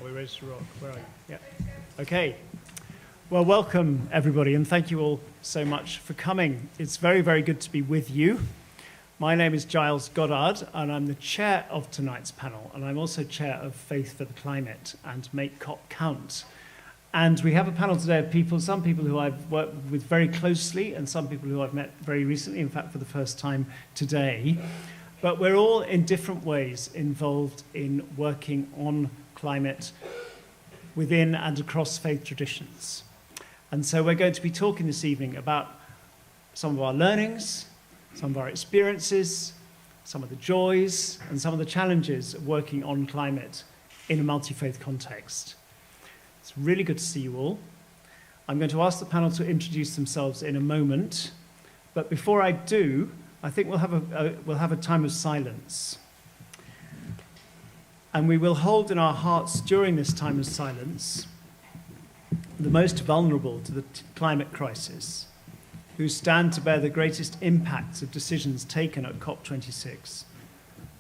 We're ready to rock. Where are you? Yeah. Okay. Well, welcome, everybody, and thank you all so much for coming. It's very, very good to be with you. My name is Giles Goddard, and I'm the chair of tonight's panel, and I'm also chair of Faith for the Climate and Make COP Count. And we have a panel today of people, some people who I've worked with very closely, and some people who I've met very recently, in fact, for the first time today. But we're all in different ways involved in working on climate within and across faith traditions. And so we're going to be talking this evening about some of our learnings, some of our experiences, some of the joys, and some of the challenges of working on climate in a multi-faith context. It's really good to see you all. I'm going to ask the panel to introduce themselves in a moment, but before I do, I think we'll have a time of silence. And we will hold in our hearts during this time of silence the most vulnerable to the climate crisis, who stand to bear the greatest impacts of decisions taken at COP26,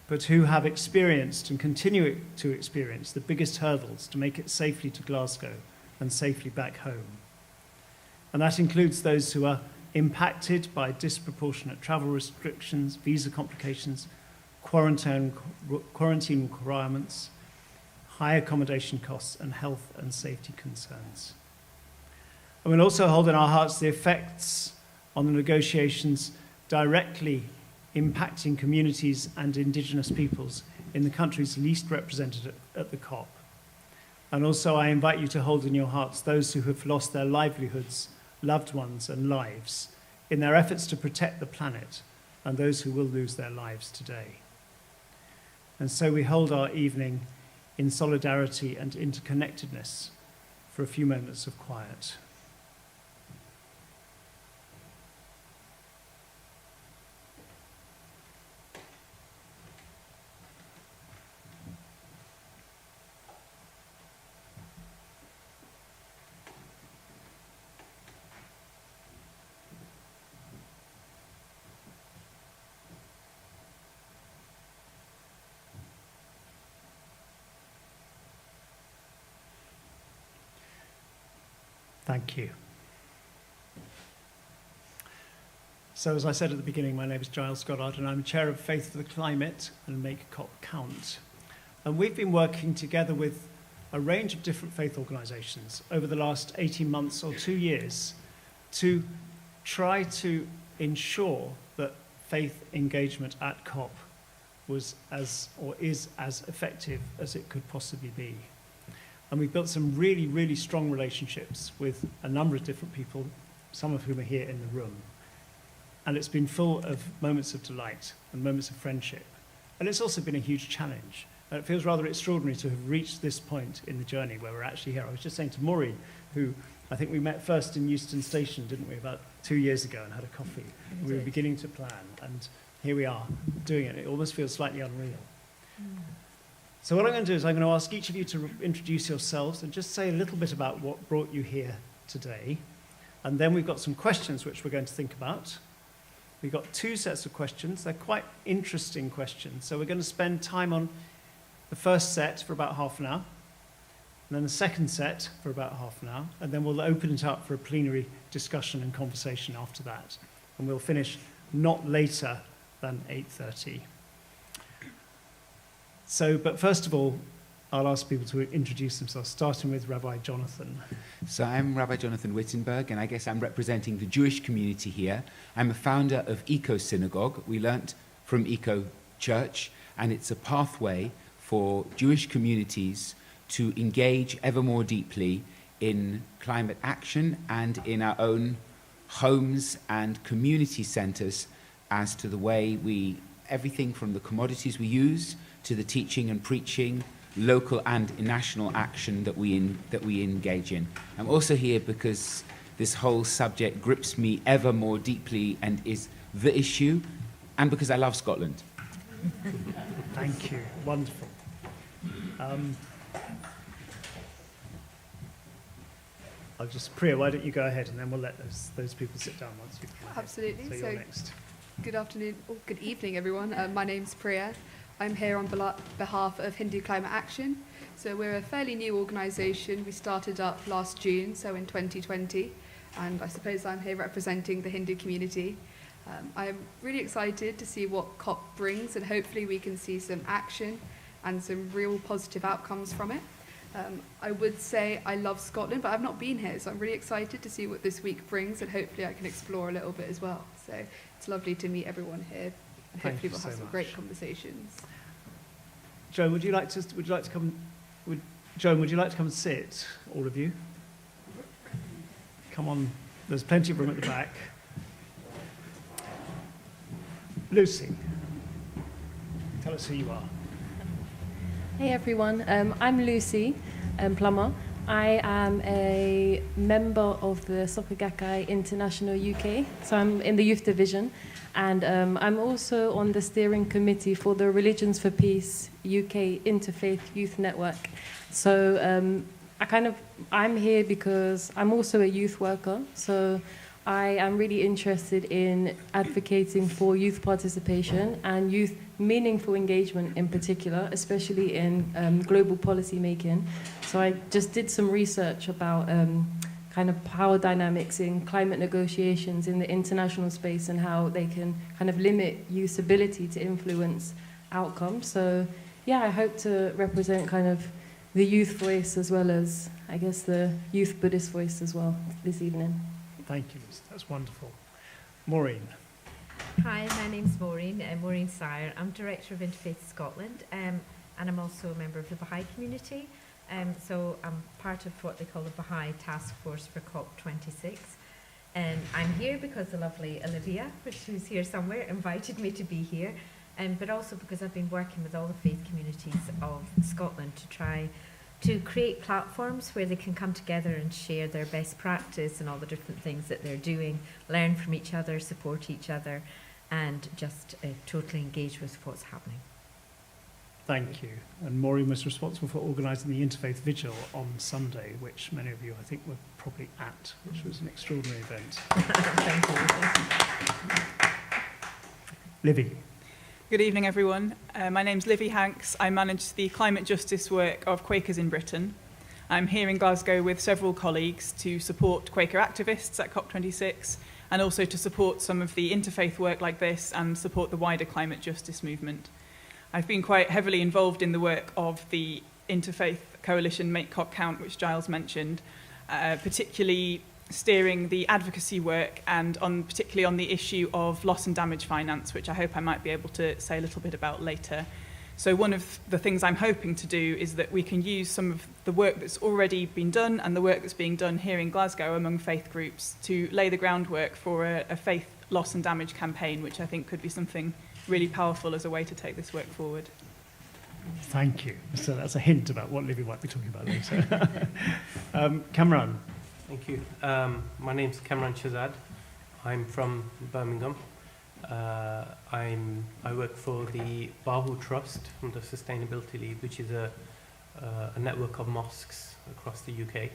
but who have experienced and continue to experience the biggest hurdles to make it safely to Glasgow and safely back home. And that includes those who are impacted by disproportionate travel restrictions, visa complications, quarantine requirements, high accommodation costs, and health and safety concerns. And we'll also hold in our hearts the effects on the negotiations directly impacting communities and indigenous peoples in the countries least represented at the COP. And also I invite you to hold in your hearts those who have lost their livelihoods, loved ones, and lives in their efforts to protect the planet, and those who will lose their lives today. And so we hold our evening in solidarity and interconnectedness for a few moments of quiet. Thank you. So as I said at the beginning, my name is Giles Goddard, and I'm chair of Faith for the Climate and Make COP Count. And we've been working together with a range of different faith organisations over the last 18 months or 2 years to try to ensure that faith engagement at COP was is as effective as it could possibly be. And we've built some really, really strong relationships with a number of different people, some of whom are here in the room. And it's been full of moments of delight and moments of friendship. And it's also been a huge challenge. And it feels rather extraordinary to have reached this point in the journey where we're actually here. I was just saying to Maury, who I think we met first in Euston Station, didn't we, about 2 years ago, and had a coffee. And we were beginning to plan, and here we are doing it. It almost feels slightly unreal. So what I'm going to do is I'm going to ask each of you to introduce yourselves and just say a little bit about what brought you here today. And then we've got some questions which we're going to think about. We've got 2 sets of questions. They're quite interesting questions. So we're going to spend time on the first set for about half an hour, and then the second set for about half an hour, and then we'll open it up for a plenary discussion and conversation after that. And we'll finish not later than 8:30. So, but first of all, I'll ask people to introduce themselves, starting with Rabbi Jonathan. So I'm Rabbi Jonathan Wittenberg, and I guess I'm representing the Jewish community here. I'm a founder of Eco Synagogue. We learnt from Eco Church, and it's a pathway for Jewish communities to engage ever more deeply in climate action and in our own homes and community centres as to the way everything from the commodities we use to the teaching and preaching, local and national action that we engage in. I'm also here because this whole subject grips me ever more deeply and is the issue, and because I love Scotland. Thank you. Wonderful. I'll just, Priya, why don't you go ahead, and then we'll let those people sit down once you've come ahead. Absolutely. So you're next. Good afternoon, or good evening, everyone. My name's Priya. I'm here on behalf of Hindu Climate Action. So we're a fairly new organisation. We started up last June, so in 2020, and I suppose I'm here representing the Hindu community. I'm really excited to see what COP brings, and hopefully we can see some action and some real positive outcomes from it. I would say I love Scotland, but I've not been here, so I'm really excited to see what this week brings, and hopefully I can explore a little bit as well. So it's lovely to meet everyone here, and hopefully we'll have some great conversations. Joan, would you like to come? Joan, would you like to come and sit, all of you? Come on, there's plenty of room at the back. Lucy, tell us who you are. Hey everyone, I'm Lucy Plummer. I am a member of the Soccer Gakkai International UK, so I'm in the youth division, and I'm also on the steering committee for the Religions for Peace UK Interfaith Youth Network. So I'm here because I'm also a youth worker, so I am really interested in advocating for youth participation and youth meaningful engagement in particular, especially in global policy making. So I just did some research about kind of power dynamics in climate negotiations in the international space and how they can kind of limit youth's ability to influence outcomes. So yeah, I hope to represent kind of the youth voice as well as, I guess, the youth Buddhist voice as well this evening. Thank you, that's wonderful. Maureen. Hi, my name's Maureen, Maureen Sire. I'm Director of Interfaith Scotland, and I'm also a member of the Baha'i community. So I'm part of what they call the Baha'i Task Force for COP26. I'm here because the lovely Olivia, who's here somewhere, invited me to be here, but also because I've been working with all the faith communities of Scotland to try to create platforms where they can come together and share their best practice and all the different things that they're doing, learn from each other, support each other, and just totally engage with what's happening. Thank you. And Maureen was responsible for organising the Interfaith Vigil on Sunday, which many of you, I think, were probably at, which was an extraordinary event. Thank you. Livy. Good evening, everyone. My name's Livy Hanks. I manage the climate justice work of Quakers in Britain. I'm here in Glasgow with several colleagues to support Quaker activists at COP26 and also to support some of the interfaith work like this and support the wider climate justice movement. I've been quite heavily involved in the work of the interfaith coalition Make COP Count, which Giles mentioned, particularly steering the advocacy work and particularly on the issue of loss and damage finance, which I hope I might be able to say a little bit about later. So one of the things I'm hoping to do is that we can use some of the work that's already been done and the work that's being done here in Glasgow among faith groups to lay the groundwork for a faith loss and damage campaign, which I think could be something really powerful as a way to take this work forward. Thank you. So that's a hint about what Livy might be talking about later. Cameron. Thank you. My name's Cameron Shazad. I'm from Birmingham. I work for the Bahu Trust from the Sustainability League, which is a network of mosques across the UK.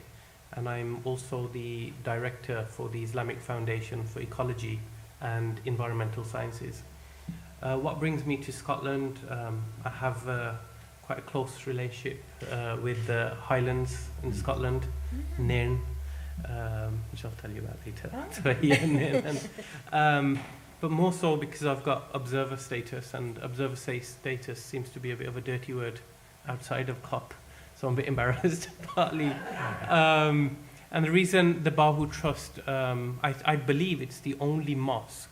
And I'm also the director for the Islamic Foundation for Ecology and Environmental Sciences. What brings me to Scotland, I have quite a close relationship with the Highlands in Scotland, Nairn, which I'll tell you about later. But more so because I've got observer status, and observer status seems to be a bit of a dirty word outside of COP, so I'm a bit embarrassed, partly. And the reason the Bahu Trust, I believe it's the only mosque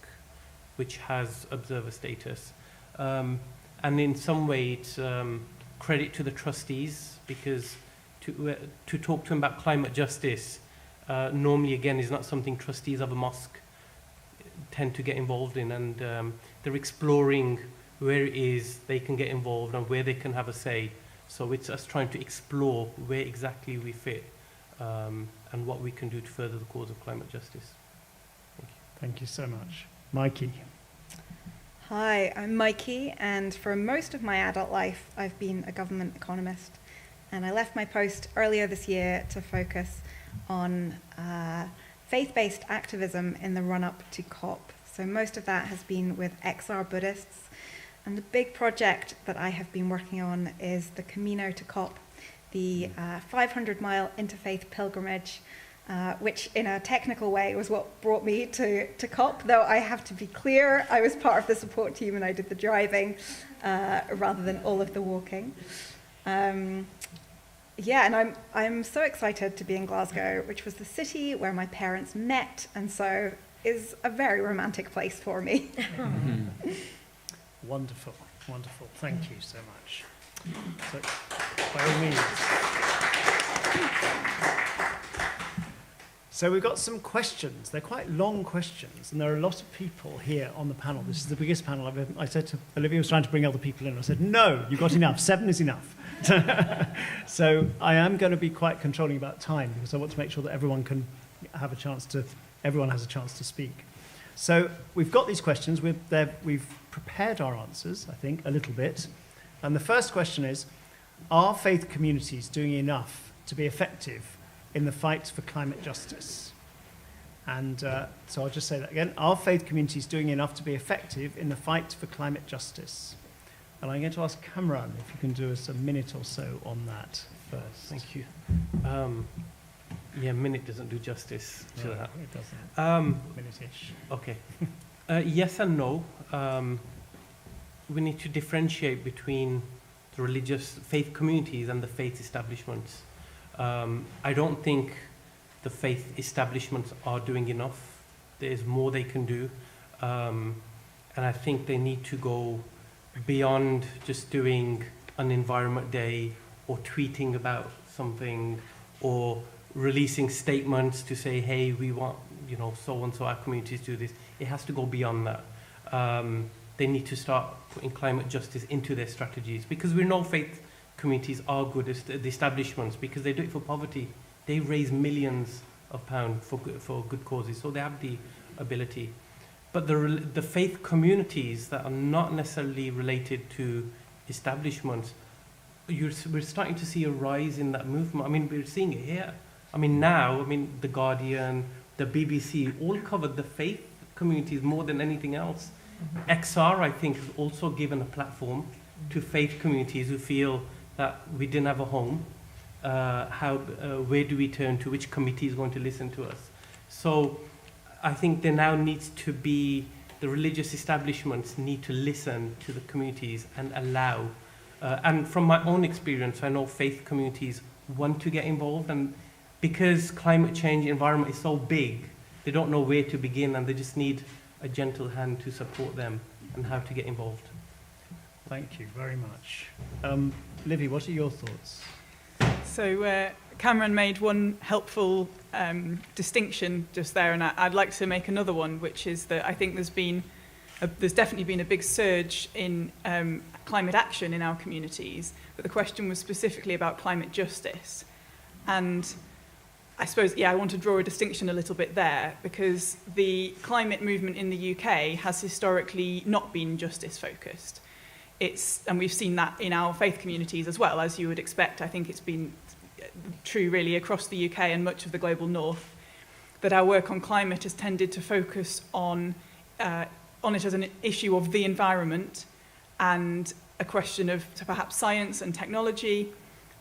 which has observer status. And in some way it's credit to the trustees, because to talk to them about climate justice normally, again, is not something trustees of a mosque tend to get involved in, and they're exploring where it is they can get involved and where they can have a say. So it's us trying to explore where exactly we fit and what we can do to further the cause of climate justice. Thank you. Thank you so much. Mikey. Hi, I'm Mikey, and for most of my adult life, I've been a government economist. And I left my post earlier this year to focus on faith-based activism in the run-up to COP. So most of that has been with XR Buddhists, And the big project that I have been working on is the Camino to COP, the 500-mile interfaith pilgrimage, which in a technical way was what brought me to COP, though I have to be clear, I was part of the support team and I did the driving rather than all of the walking. Yeah, and I'm so excited to be in Glasgow, which was the city where my parents met, and so is a very romantic place for me. Wonderful, wonderful. Thank you so much. So, by all means. So we've got some questions. They're quite long questions, and there are a lot of people here on the panel. This is the biggest panel I've ever. I said to Olivia was trying to bring other people in. I said, no, you've got enough. 7 is enough. So I am going to be quite controlling about time because I want to make sure that everyone can have a chance to. Everyone has a chance to speak. So we've got these questions. We've prepared our answers, I think, a little bit. And the first question is, are faith communities doing enough to be effective in the fight for climate justice? And so I'll just say that again. Are faith communities doing enough to be effective in the fight for climate justice? And I'm going to ask Cameron if you can do us a minute or so on that first. Thank you. Yeah, minute doesn't do justice to No, that. it doesn't. Minute-ish. Okay. Yes and no. We need to differentiate between the religious faith communities and the faith establishments. I don't think the faith establishments are doing enough. There's more they can do. And I think they need to go beyond just doing an environment day or tweeting about something or releasing statements to say, hey, we want, so-and-so our communities do this. It has to go beyond that. They need to start putting climate justice into their strategies, because we know faith communities are good as the establishments because they do it for poverty. They raise millions of pounds for good causes, so they have the ability. But the faith communities that are not necessarily related to establishments, we're starting to see a rise in that movement. I mean, we're seeing it here. I mean, now, The Guardian, the BBC, all covered the faith communities more than anything else. XR, I think, has also given a platform to faith communities who feel that we didn't have a home. Where do we turn to? Which committee is going to listen to us? So I think there now needs to be, the religious establishments need to listen to the communities and allow. And from my own experience, I know faith communities want to get involved, and because climate change environment is so big, they don't know where to begin, and they just need a gentle hand to support them and how to get involved. Thank you very much. Livy, what are your thoughts? So Cameron made one helpful distinction just there, and I'd like to make another one, which is that I think there's definitely been a big surge in climate action in our communities, but the question was specifically about climate justice. And I suppose, I want to draw a distinction a little bit there, because the climate movement in the UK has historically not been justice-focused. And we've seen that in our faith communities as well, as you would expect. I think it's been true really across the UK and much of the global north, that our work on climate has tended to focus on it as an issue of the environment and a question of perhaps science and technology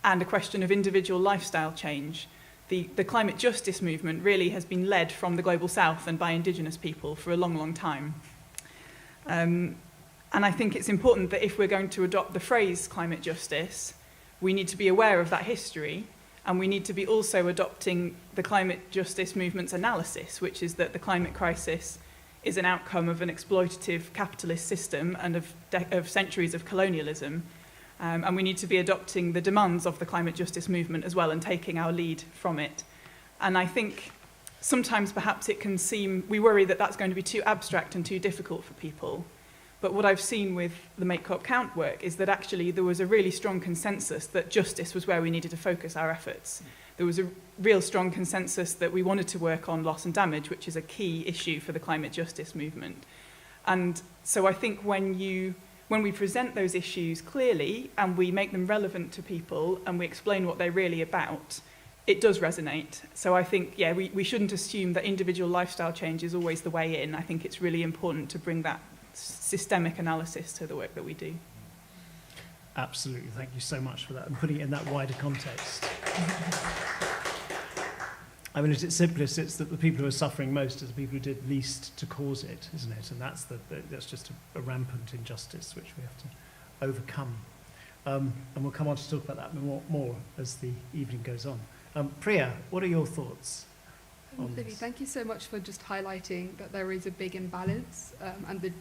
and a question of individual lifestyle change. The climate justice movement really has been led from the global south and by indigenous people for a long, long time. And I think it's important that if we're going to adopt the phrase climate justice, we need to be aware of that history, and we need to be also adopting the climate justice movement's analysis, which is that the climate crisis is an outcome of an exploitative capitalist system and of centuries of colonialism. And we need to be adopting the demands of the climate justice movement as well and taking our lead from it. And I think sometimes perhaps it can seem, we worry that that's going to be too abstract and too difficult for people. But what I've seen with the Make COP Count work is that actually there was a really strong consensus that justice was where we needed to focus our efforts. There was a real strong consensus that we wanted to work on loss and damage, which is a key issue for the climate justice movement. And so I think when we present those issues clearly and we make them relevant to people and we explain what they're really about, it does resonate. So I think, we shouldn't assume that individual lifestyle change is always the way in. I think it's really important to bring that systemic analysis to the work that we do. Absolutely. Thank you so much for that and putting it in that wider context. I mean, at its simplest, it's that the people who are suffering most are the people who did least to cause it, isn't it? And that's just a rampant injustice which we have to overcome. And we'll come on to talk about that more as the evening goes on. Priya, what are your thoughts on Livy, this? thank you so much for just highlighting that there is a big imbalance and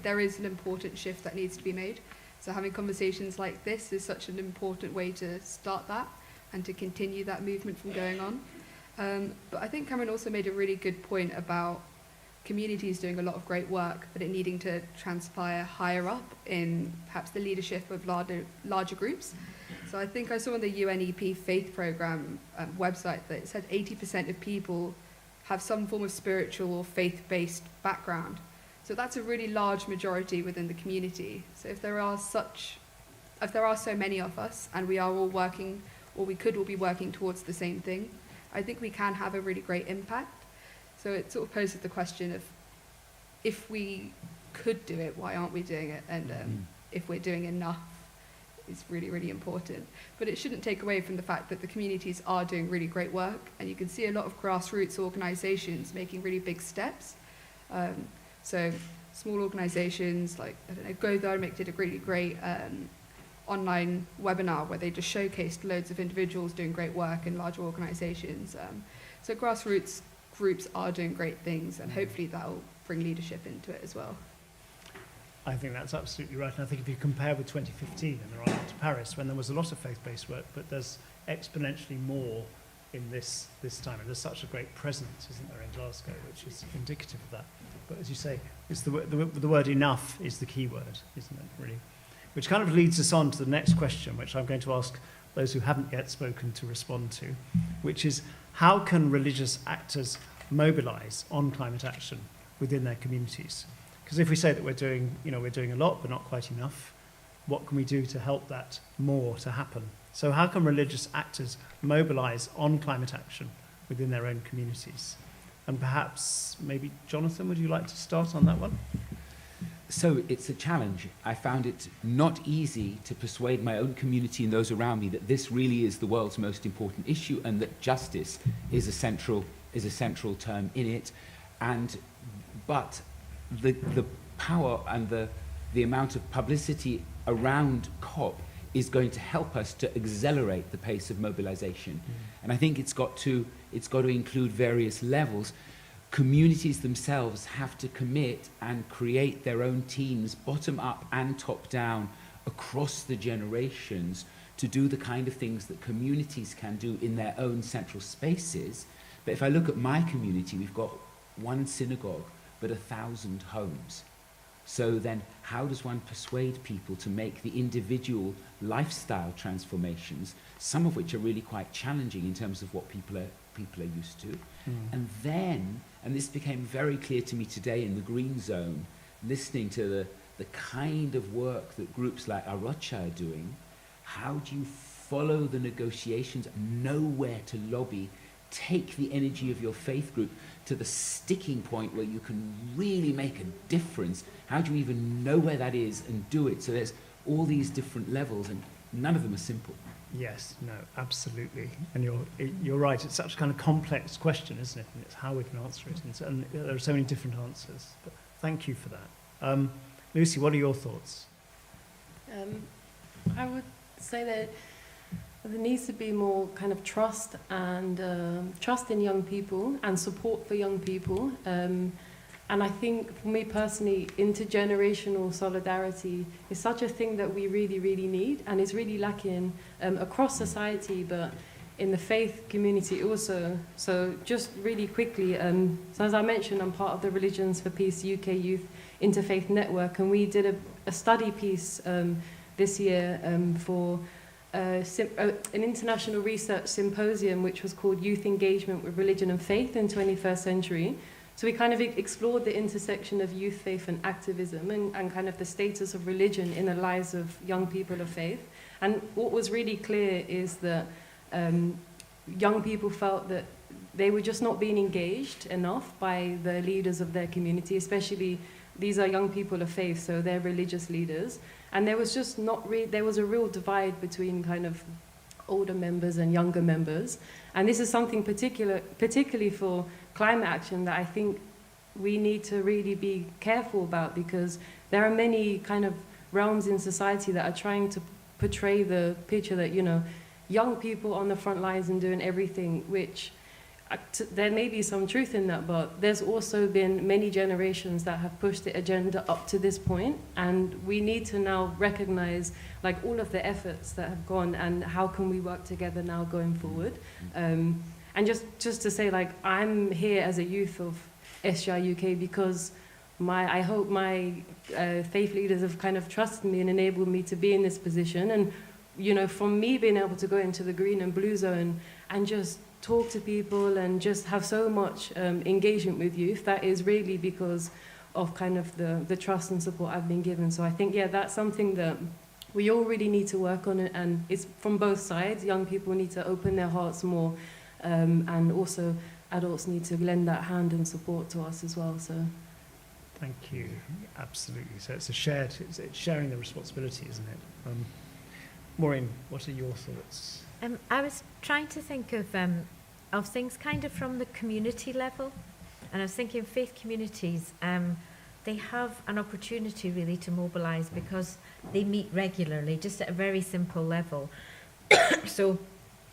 there is an important shift that needs to be made. So having conversations like this is such an important way to start that and to continue that movement from going on. But I think Cameron also made a really good point about communities doing a lot of great work, but it needing to transpire higher up in perhaps the leadership of larger groups. So I think I saw on the UNEP Faith Programme website that it said 80% of people have some form of spiritual or faith-based background. So that's a really large majority within the community. So if there are so many of us and we are all working, or we could all be working towards the same thing, I think we can have a really great impact. So it sort of poses the question of, if we could do it, why aren't we doing it? And if we're doing enough is really, really important. But it shouldn't take away from the fact that the communities are doing really great work, and you can see a lot of grassroots organisations making really big steps. So small organisations like, I don't know, Go Dharmic did a really great online webinar where they just showcased loads of individuals doing great work in larger organisations. So grassroots groups are doing great things, and hopefully that will bring leadership into it as well. I think that's absolutely right. And I think if you compare with 2015 and the run-up to Paris, when there was a lot of faith-based work, but there's exponentially more in this time. And there's such a great presence, isn't there, in Glasgow, which is indicative of that. But as you say, it's the word enough is the key word, isn't it, really? Which kind of leads us on to the next question, which I'm going to ask those who haven't yet spoken to respond to, which is, how can religious actors mobilise on climate action within their communities? Because if we say that we're doing a lot, but not quite enough, what can we do to help that more to happen? So how can religious actors mobilise on climate action within their own communities? And perhaps, maybe, Jonathan, would you like to start on that one? So it's a challenge. I found it not easy to persuade my own community and those around me that this really is the world's most important issue, and that justice is a central term in it. But the power and the amount of publicity around COP is going to help us to accelerate the pace of mobilization. And I think it's got to include various levels. Communities themselves have to commit and create their own teams, bottom up and top down, across the generations, to do the kind of things that communities can do in their own central spaces. But if I look at my community, we've got one synagogue, but 1,000 homes. So then how does one persuade people to make the individual lifestyle transformations, some of which are really quite challenging in terms of what people are used to? And then, and this became very clear to me today in the Green Zone, listening to the kind of work that groups like Arocha are doing, how do you follow the negotiations, know where to lobby, take the energy of your faith group to the sticking point where you can really make a difference? How do you even know where that is and do it? So there's all these different levels, and none of them are simple. Yes, no, absolutely. And you're right, it's such a kind of complex question, isn't it? And it's how we can answer it. And there are so many different answers. But thank you for that. Lucy, what are your thoughts? I would say that there needs to be more kind of trust in young people and support for young people. And I think for me personally, intergenerational solidarity is such a thing that we really, really need, and is really lacking across society, but in the faith community also. So just really quickly, so as I mentioned, I'm part of the Religions for Peace UK Youth Interfaith Network, and we did a study piece this year for an international research symposium which was called Youth Engagement with Religion and Faith in 21st Century. So we kind of explored the intersection of youth faith and activism, and kind of the status of religion in the lives of young people of faith. And what was really clear is that young people felt that they were just not being engaged enough by the leaders of their community, especially these are young people of faith, so they're religious leaders. And there was just there was a real divide between kind of older members and younger members. And this is something particularly for climate action that I think we need to really be careful about, because there are many kind of realms in society that are trying to portray the picture that, you know, young people on the front lines and doing everything, which there may be some truth in that, but there's also been many generations that have pushed the agenda up to this point, and we need to now recognize like all of the efforts that have gone and how can we work together now going forward. And just to say, like, I'm here as a youth of SGI UK because I hope my faith leaders have kind of trusted me and enabled me to be in this position. And, you know, from me being able to go into the green and blue zone and just talk to people and just have so much engagement with youth, that is really because of kind of the trust and support I've been given. So I think, yeah, that's something that we all really need to work on, and it's from both sides. Young people need to open their hearts more, and also adults need to lend that hand and support to us as well. So, thank you. Absolutely. So it's it's sharing the responsibility, isn't it? Maureen, what are your thoughts? I was trying to think of things kind of from the community level, and I was thinking faith communities, they have an opportunity really to mobilise because they meet regularly, just at a very simple level. So,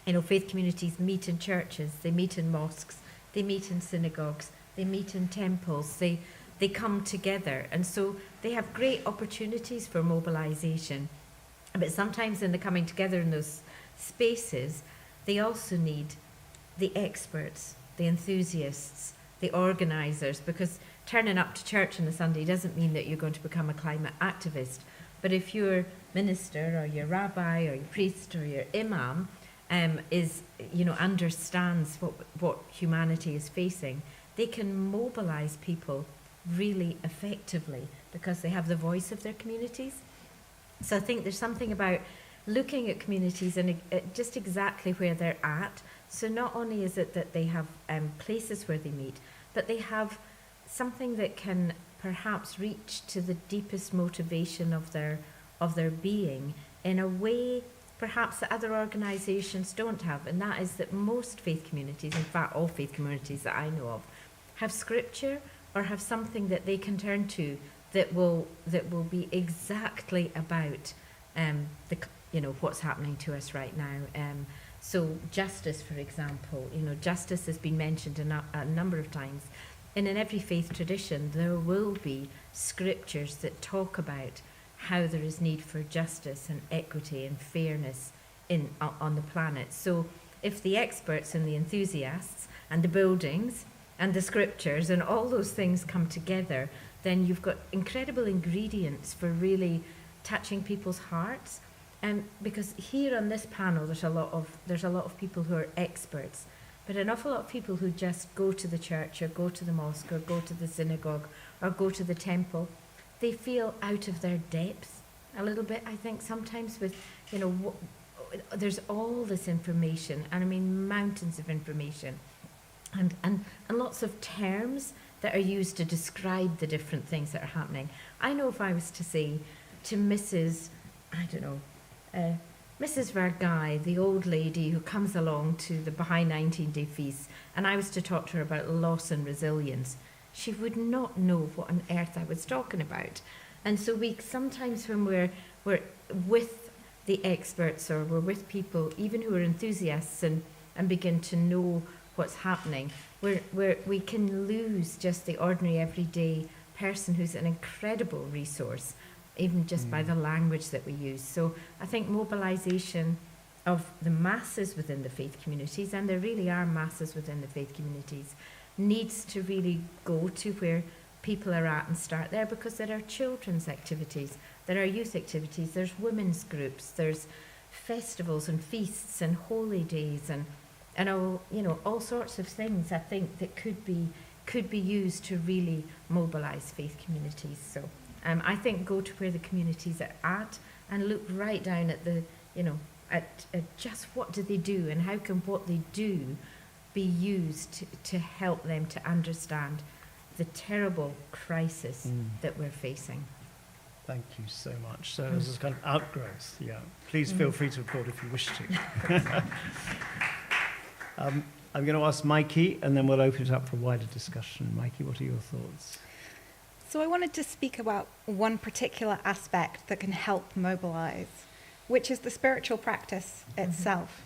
you know, faith communities meet in churches, they meet in mosques, they meet in synagogues, they meet in temples, they come together, and so they have great opportunities for mobilisation. But sometimes in the coming together in those spaces, they also need the experts, the enthusiasts, the organisers, because turning up to church on a Sunday doesn't mean that you're going to become a climate activist. But if your minister or your rabbi or your priest or your imam understands what humanity is facing, they can mobilise people really effectively because they have the voice of their communities. So I think there's something about looking at communities and just exactly where they're at. So not only is it that they have places where they meet, but they have something that can perhaps reach to the deepest motivation of their being in a way perhaps that other organisations don't have. And that is that most faith communities, in fact all faith communities that I know of, have scripture or have something that they can turn to that will be exactly about what's happening to us right now. So justice, for example, justice has been mentioned a number of times. And in every faith tradition, there will be scriptures that talk about how there is need for justice and equity and fairness on the planet. So if the experts and the enthusiasts and the buildings and the scriptures and all those things come together, then you've got incredible ingredients for really touching people's hearts. Because here on this panel, there's a lot of people who are experts, but an awful lot of people who just go to the church or go to the mosque or go to the synagogue or go to the temple. They feel out of their depth a little bit, I think, sometimes with, there's all this information, and I mean mountains of information, and lots of terms that are used to describe the different things that are happening. I know if I was to say to Mrs. Vergai, the old lady who comes along to the Baha'i 19-day feast, and I was to talk to her about loss and resilience, she would not know what on earth I was talking about. And so we sometimes, when we're with the experts or we're with people, even who are enthusiasts and begin to know what's happening, we can lose just the ordinary everyday person who's an incredible resource, even just by the language that we use. So I think mobilisation of the masses within the faith communities, and there really are masses within the faith communities, needs to really go to where people are at and start there, because there are children's activities, there are youth activities, there's women's groups, there's festivals and feasts and holy days and all sorts of things, I think, that could be used to really mobilise faith communities. So I think go to where the communities are at and look right down at at just what do they do and how can what they do be used to help them to understand the terrible crisis that we're facing. Thank you so much. So this is kind of outgrowth, yeah. Please feel free to report if you wish to. I'm going to ask Mikey, and then we'll open it up for a wider discussion. Mikey, what are your thoughts? So I wanted to speak about one particular aspect that can help mobilize, which is the spiritual practice itself.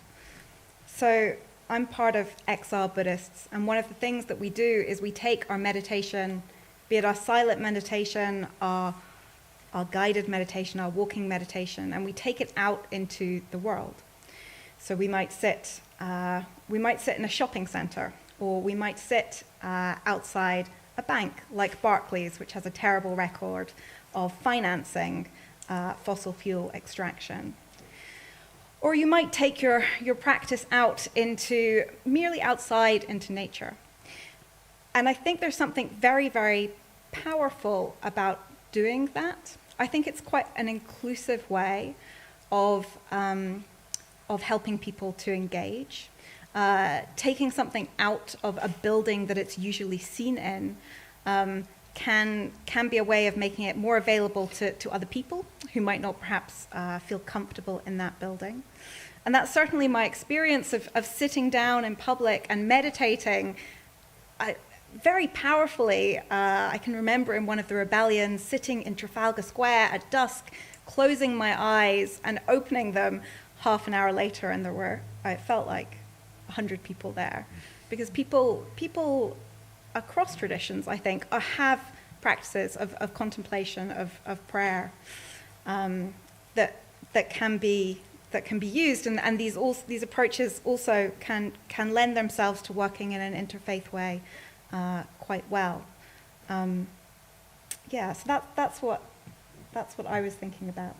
So I'm part of XR Buddhists, and one of the things that we do is we take our meditation, be it our silent meditation, our guided meditation, our walking meditation, and we take it out into the world. So we might sit in a shopping center, or we might sit outside a bank like Barclays, which has a terrible record of financing fossil fuel extraction. Or you might take your practice out into, merely outside into nature. And I think there's something very, very powerful about doing that. I think it's quite an inclusive way of helping people to engage. Taking something out of a building that it's usually seen in can be a way of making it more available to other people who might not perhaps feel comfortable in that building. And that's certainly my experience of sitting down in public and meditating very powerfully. I can remember in one of the rebellions sitting in Trafalgar Square at dusk, closing my eyes and opening them half an hour later, and it felt like 100 people there, because people across traditions, I think, have practices of contemplation, of prayer, that can be used, and these approaches also can lend themselves to working in an interfaith way quite well. So that's what I was thinking about.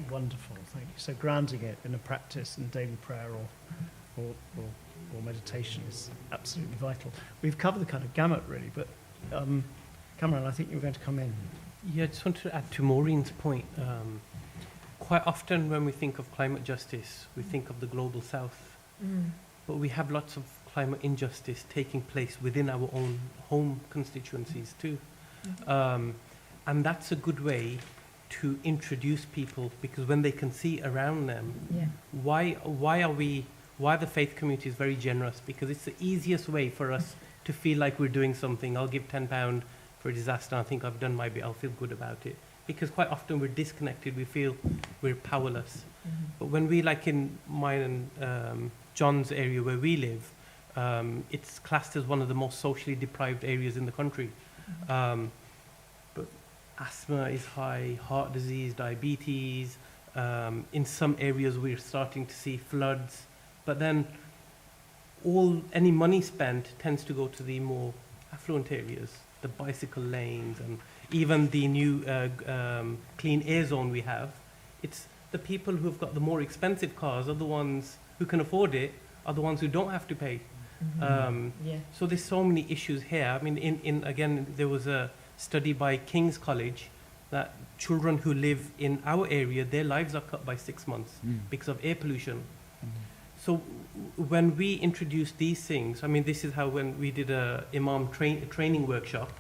Wonderful, thank you. So grounding it in a practice in daily prayer or meditation is absolutely vital. We've covered the kind of gamut really, but Cameron, I think you were going to come in. Yeah, I just wanted to add to Maureen's point. Quite often when we think of climate justice, we think of the global south, but we have lots of climate injustice taking place within our own home constituencies too. And that's a good way to introduce people, because when they can see around them, why the faith community is very generous, because it's the easiest way for us to feel like we're doing something. I'll give £10 for a disaster, I think I've done my bit, I'll feel good about it. Because quite often we're disconnected, we feel we're powerless. But when we, like in mine and John's area where we live, it's classed as one of the most socially deprived areas in the country. But asthma is high, heart disease, diabetes. In some areas we're starting to see floods. But then any money spent tends to go to the more affluent areas, the bicycle lanes, and even the new clean air zone we have. It's the people who've got the more expensive cars are the ones who can afford it, are the ones who don't have to pay. So there's so many issues here. I mean, again, there was a study by King's College that children who live in our area, their lives are cut by 6 months because of air pollution. So when we introduce these things, I mean, this is how when we did a Imam training workshop,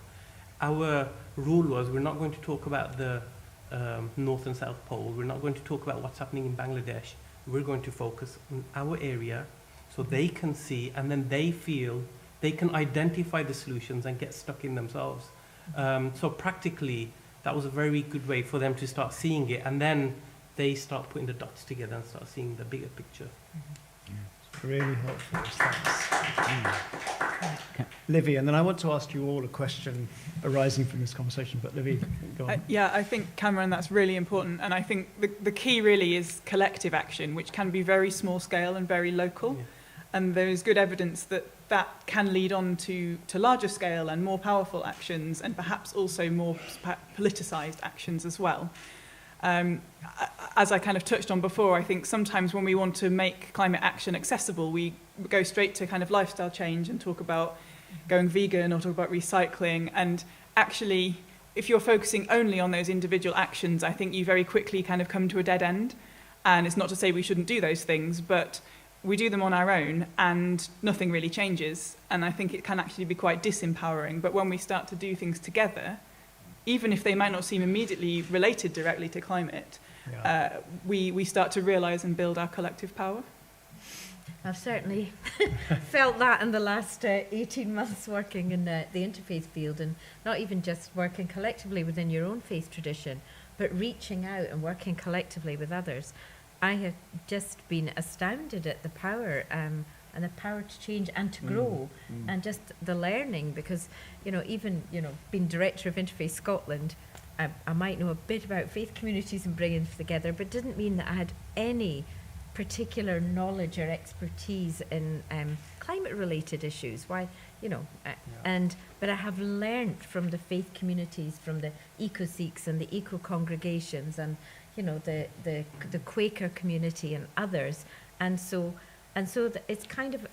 our rule was we're not going to talk about the North and South Pole. We're not going to talk about what's happening in Bangladesh. We're going to focus on our area so they can see, and then they feel they can identify the solutions and get stuck in themselves. So practically, that was a very good way for them to start seeing it, and then they start putting the dots together and start seeing the bigger picture. Really helpful, thanks. Livy, and then I want to ask you all a question arising from this conversation, but Livy, go on. I think, Cameron, that's really important, and I think the key really is collective action, which can be very small scale and very local, and there is good evidence that can lead on to larger scale and more powerful actions, and perhaps also more politicised actions as well. As I kind of touched on before, I think sometimes when we want to make climate action accessible, we go straight to kind of lifestyle change and talk about going vegan or talk about recycling. And actually, if you're focusing only on those individual actions, I think you very quickly kind of come to a dead end. And it's not to say we shouldn't do those things, but we do them on our own and nothing really changes. And I think it can actually be quite disempowering. But when we start to do things together, even if they might not seem immediately related directly to climate, we start to realise and build our collective power. I've certainly felt that in the last 18 months working in the interfaith field, and not even just working collectively within your own faith tradition, but reaching out and working collectively with others. I have just been astounded at the power and the power to change and to grow, and just the learning, because, even, being director of Interfaith Scotland, I might know a bit about faith communities and bringing them together, but didn't mean that I had any particular knowledge or expertise in climate-related issues. Why, but I have learnt from the faith communities, from the eco-Sikhs and the eco-congregations, and the Quaker community and others, and so it's kind of,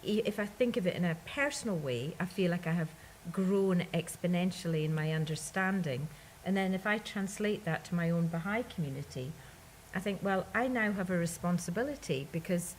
if I think of it in a personal way, I feel like I have grown exponentially in my understanding, and then if I translate that to my own Baha'i community, I think, well, I now have a responsibility, because,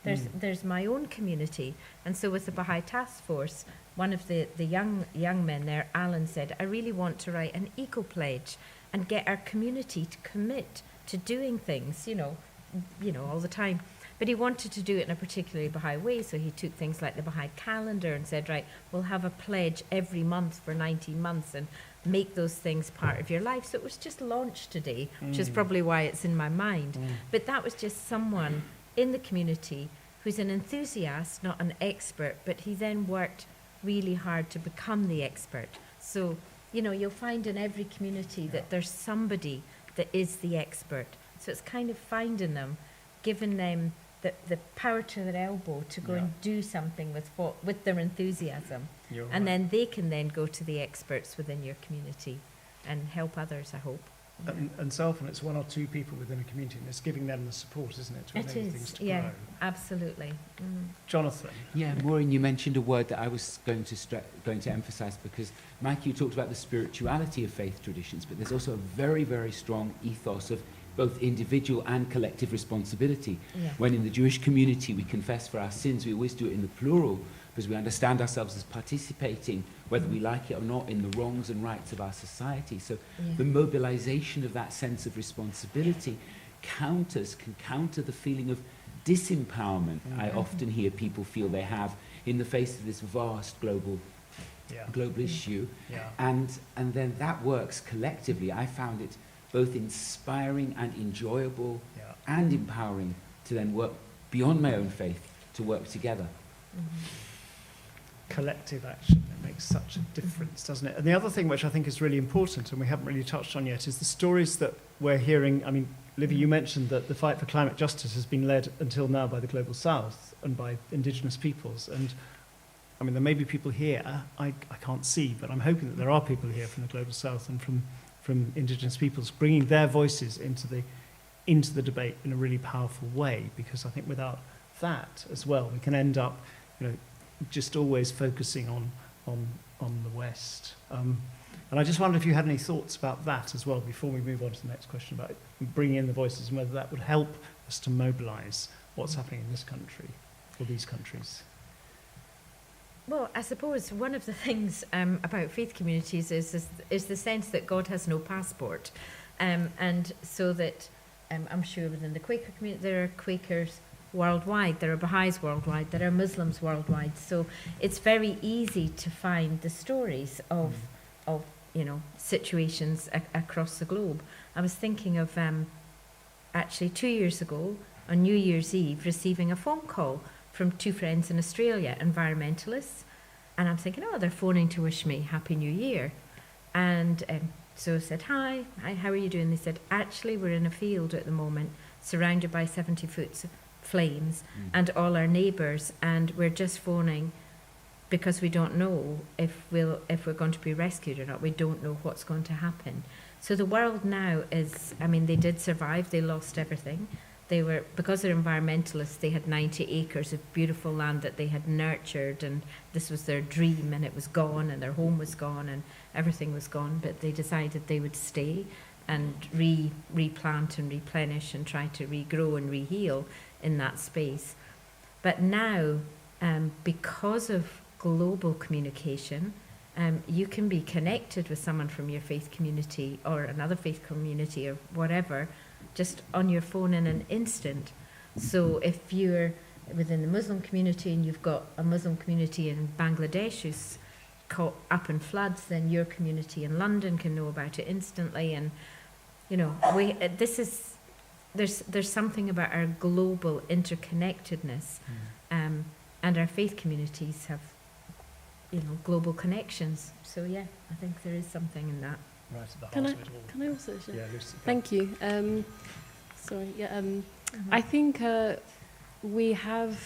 there's my own community. And so with the Baha'i Task Force, one of the young men there, Alan, said, I really want to write an eco-pledge and get our community to commit to doing things, all the time. But he wanted to do it in a particularly Baha'i way, so he took things like the Baha'i calendar and said, right, we'll have a pledge every month for 19 months and make those things part of your life. So it was just launched today, which is probably why it's in my mind. But that was just someone in the community who's an enthusiast, not an expert, but he then worked really hard to become the expert. So, you'll find in every community that there's somebody that is the expert. So it's kind of finding them, giving them the power to their elbow to go and do something with their enthusiasm. And then they can then go to the experts within your community and help others, I hope. And so often it's one or two people within a community, and it's giving them the support, isn't it, to enable things to grow. Absolutely. Jonathan. Yeah, Maureen, you mentioned a word that I was going to emphasise, because, Mike, you talked about the spirituality of faith traditions, but there's also a very, very strong ethos of both individual and collective responsibility. When in the Jewish community we confess for our sins, we always do it in the plural, because we understand ourselves as participating, whether we like it or not, in the wrongs and rights of our society. So the mobilization of that sense of responsibility can counter the feeling of disempowerment I often hear people feel they have in the face of this vast global issue. And then that works collectively. I found it both inspiring and enjoyable and empowering to then work beyond my own faith, to work together. Collective action, it makes such a difference, doesn't it? And the other thing which I think is really important, and we haven't really touched on yet, is the stories that we're hearing. I mean, Livy, you mentioned that the fight for climate justice has been led until now by the Global South and by indigenous peoples. And I mean, there may be people here, I can't see, but I'm hoping that there are people here from the Global South and from indigenous peoples bringing their voices into the debate in a really powerful way, because I think without that as well, we can end up, just always focusing on the West. And I just wonder if you had any thoughts about that as well before we move on to the next question about bringing in the voices, and whether that would help us to mobilise what's happening in this country or these countries. Well, I suppose one of the things about faith communities is the sense that God has no passport, and so that I'm sure within the Quaker community there are Quakers worldwide, there are Baha'is worldwide, there are Muslims worldwide. So it's very easy to find the stories of situations across the globe. I was thinking of actually 2 years ago on New Year's Eve receiving a phone call from two friends in Australia, environmentalists, and I'm thinking, they're phoning to wish me Happy New Year. And so I said, hi, how are you doing? They said, actually, we're in a field at the moment, surrounded by 70-foot flames and all our neighbours, and we're just phoning because we don't know if we're going to be rescued or not. We don't know what's going to happen. So the world now is, they did survive, they lost everything. Because they're environmentalists, they had 90 acres of beautiful land that they had nurtured, and this was their dream, and it was gone, and their home was gone, and everything was gone, but they decided they would stay. and replant and replenish and try to regrow and reheal in that space. But now, because of global communication, you can be connected with someone from your faith community or another faith community or whatever, just on your phone in an instant. So if you're within the Muslim community and you've got a Muslim community in Bangladesh who's caught up in floods, then your community in London can know about it instantly. And you know, there's something about our global interconnectedness, and our faith communities have, you know, global connections. So yeah, I think there is something in that. Right at the heart of it all. Can I also share? Yeah, Lucy. Thank you. Sorry. Yeah. I think we have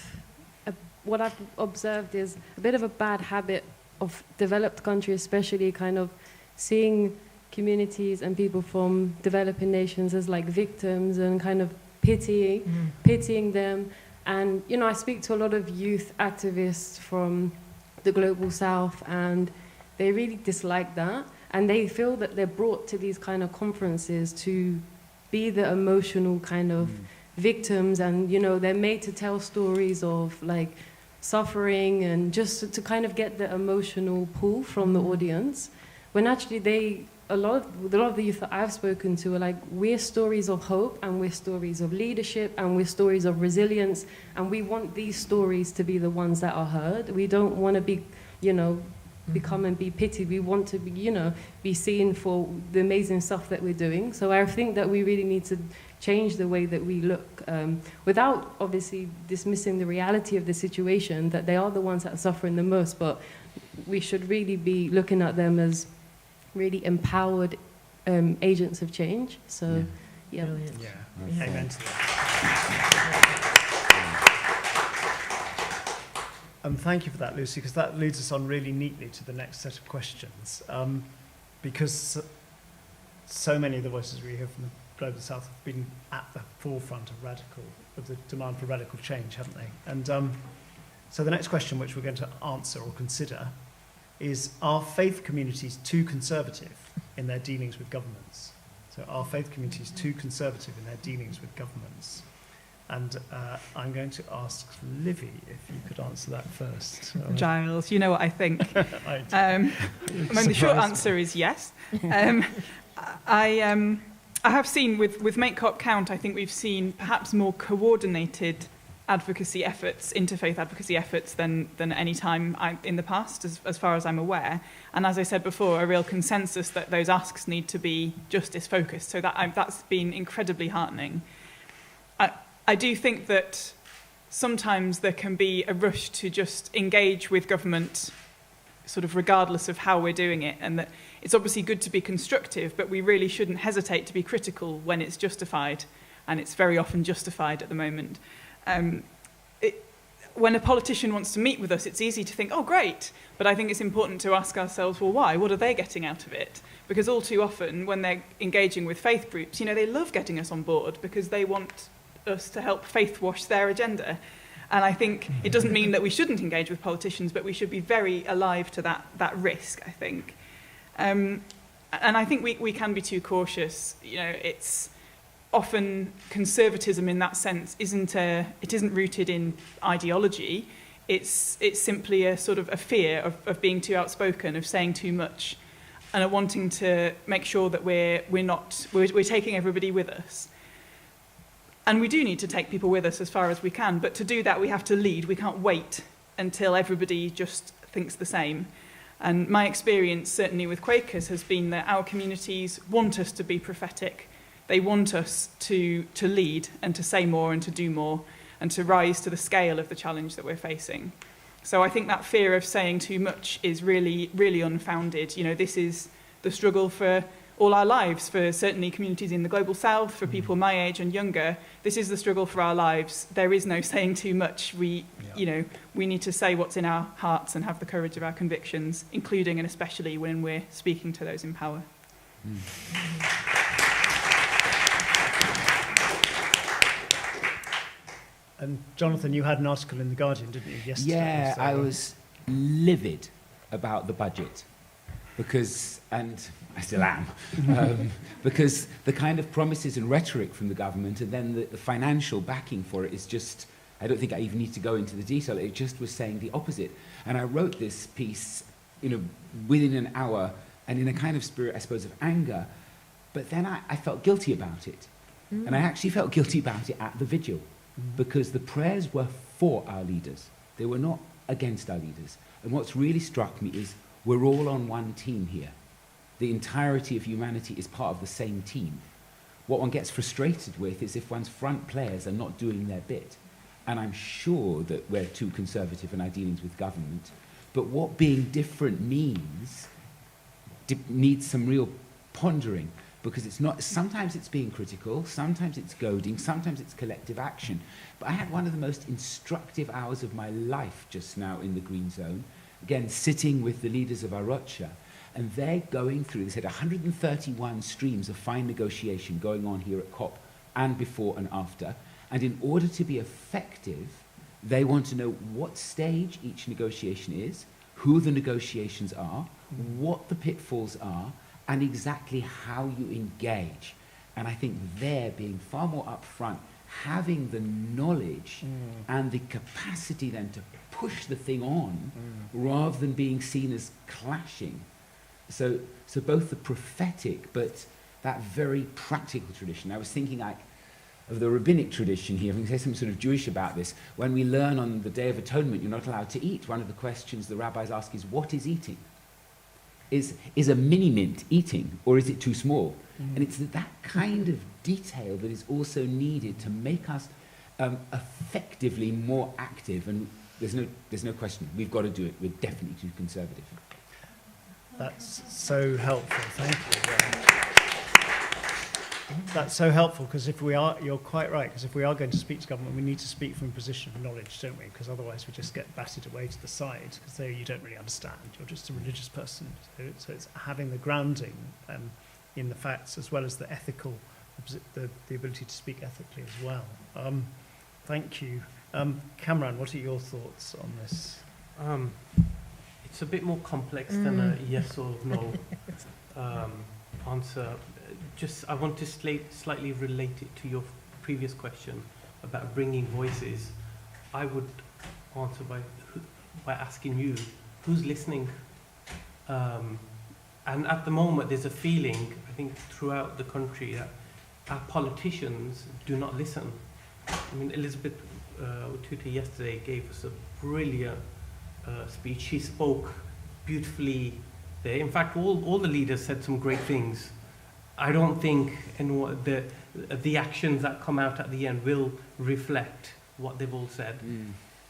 what I've observed is a bit of a bad habit of developed countries, especially kind of seeing communities and people from developing nations as like victims and kind of pitying them. And you know, I speak to a lot of youth activists from the global south, and they really dislike that, and they feel that they're brought to these kind of conferences to be the emotional kind of victims, and you know, they're made to tell stories of like suffering and just to kind of get the emotional pull from the audience, when actually a lot of the youth that I've spoken to are like, we're stories of hope and we're stories of leadership and we're stories of resilience, and we want these stories to be the ones that are heard. We don't want to be, you know, become and be pitied. We want to be, you know, be seen for the amazing stuff that we're doing. So I think that we really need to change the way that we look, without obviously dismissing the reality of the situation, that they are the ones that are suffering the most, but we should really be looking at them as really empowered agents of change. So, yeah. Yeah. Amen to that. Thank you for that, Lucy, because that leads us on really neatly to the next set of questions. Because so many of the voices we hear from the Global South have been at the forefront of the demand for radical change, haven't they? And so the next question, which we're going to answer or consider, is, are faith communities too conservative in their dealings with governments? So are faith communities too conservative in their dealings with governments? And I'm going to ask Livy if you could answer that first. Giles, you know what I think. I mean, the short answer is yes. I have seen with Make COP Count, I think we've seen perhaps more coordinated advocacy efforts, interfaith advocacy efforts than at any time in the past, as far as I'm aware. And as I said before, a real consensus that those asks need to be justice focused. So that's been incredibly heartening. I do think that sometimes there can be a rush to just engage with government sort of regardless of how we're doing it, and that it's obviously good to be constructive, but we really shouldn't hesitate to be critical when it's justified, and it's very often justified at the moment. When a politician wants to meet with us, it's easy to think, oh, great, but I think it's important to ask ourselves, well, why? What are they getting out of it? Because all too often, when they're engaging with faith groups, you know, they love getting us on board because they want us to help faith wash their agenda. And I think it doesn't mean that we shouldn't engage with politicians, but we should be very alive to that risk, I think. And I think we can be too cautious. You know, it's often conservatism in that sense isn't rooted in ideology. It's simply a sort of a fear of being too outspoken, of saying too much, and of wanting to make sure that we're taking everybody with us. And we do need to take people with us as far as we can, but to do that we have to lead. We can't wait until everybody just thinks the same. And my experience, certainly with Quakers, has been that our communities want us to be prophetic. They want us to lead and to say more and to do more and to rise to the scale of the challenge that we're facing. So I think that fear of saying too much is really, really unfounded. You know, this is the struggle for all our lives, for certainly communities in the Global South, for people my age and younger. This is the struggle for our lives. There is no saying too much. You know, we need to say what's in our hearts and have the courage of our convictions, including and especially when we're speaking to those in power. And Jonathan, you had an article in The Guardian, didn't you, yesterday? Yeah, I was livid about the budget. because, and I still am, because the kind of promises and rhetoric from the government and then the financial backing for it is just, I don't think I even need to go into the detail, it just was saying the opposite. And I wrote this piece, within an hour, and in a kind of spirit, I suppose, of anger, but then I felt guilty about it. And I actually felt guilty about it at the vigil, because the prayers were for our leaders. They were not against our leaders. And what's really struck me is we're all on one team here. The entirety of humanity is part of the same team. What one gets frustrated with is if one's front players are not doing their bit. And I'm sure that we're too conservative in our dealings with government, but what being different means needs some real pondering, because it's not, sometimes it's being critical, sometimes it's goading, sometimes it's collective action. But I had one of the most instructive hours of my life just now in the Green Zone, again, sitting with the leaders of Arocha, and they're going through, they said 131 streams of fine negotiation going on here at COP, and before and after, and in order to be effective, they want to know what stage each negotiation is, who the negotiations are, what the pitfalls are, and exactly how you engage. And I think they're being far more upfront, having the knowledge and the capacity then to push the thing on rather than being seen as clashing. So both the prophetic but that very practical tradition. I was thinking of the rabbinic tradition here, if I can say something sort of Jewish about this. When we learn on the Day of Atonement you're not allowed to eat, one of the questions the rabbis ask is, what is eating? Is a mini mint eating, or is it too small? And it's that kind of detail that is also needed to make us effectively more active. And there's no question, we've got to do it. We're definitely too conservative. That's so helpful. Thank you. That's so helpful, because you're quite right, because if we are going to speak to government, we need to speak from a position of knowledge, don't we? Because otherwise we just get batted away to the side, because there you don't really understand. You're just a religious person. So it's having the grounding in the facts, as well as the ethical, the ability to speak ethically as well. Thank you. Kamran, what are your thoughts on this? It's a bit more complex than a yes or no answer. I want to slightly relate it to your previous question about bringing voices. I would answer by asking you, who's listening? And at the moment, there's a feeling, I think, throughout the country that our politicians do not listen. I mean, Elizabeth Tutu yesterday gave us a brilliant speech. She spoke beautifully there. In fact, all the leaders said some great things. I don't think the actions that come out at the end will reflect what they've all said.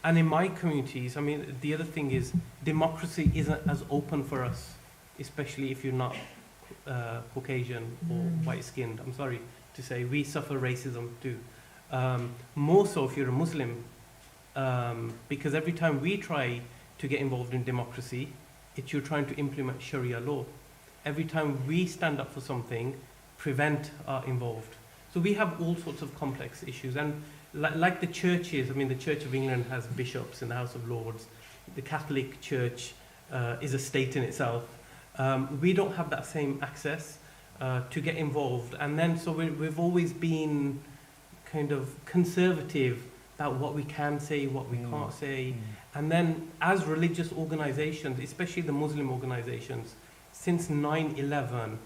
And in my communities, I mean, the other thing is democracy isn't as open for us, especially if you're not Caucasian or white-skinned. I'm sorry to say, we suffer racism too. More so if you're a Muslim, because every time we try to get involved in democracy, you're trying to implement Sharia law. Every time we stand up for something, prevent are involved. So we have all sorts of complex issues. And like the churches, I mean, the Church of England has bishops in the House of Lords. The Catholic Church is a state in itself. We don't have that same access to get involved. And then so we've always been kind of conservative about what we can say, what we can't say. And then as religious organizations, especially the Muslim organizations, since 9/11,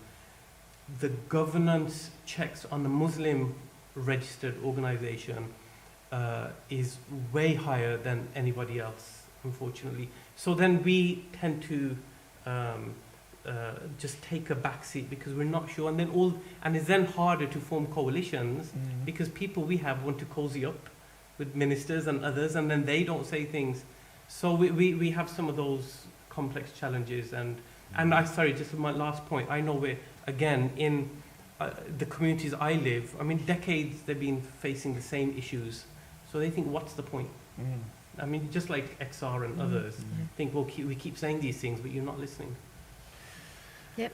the governance checks on the Muslim registered organization is way higher than anybody else, unfortunately. So then we tend to just take a backseat because we're not sure. And it's then harder to form coalitions because people we have want to cozy up with ministers and others, and then they don't say things. So we have some of those complex challenges. And sorry, just my last point, I know we're, again, in the communities I live, I mean, decades they've been facing the same issues. So they think, what's the point? I mean, just like XR and others think, well, we keep saying these things, but you're not listening. Yep.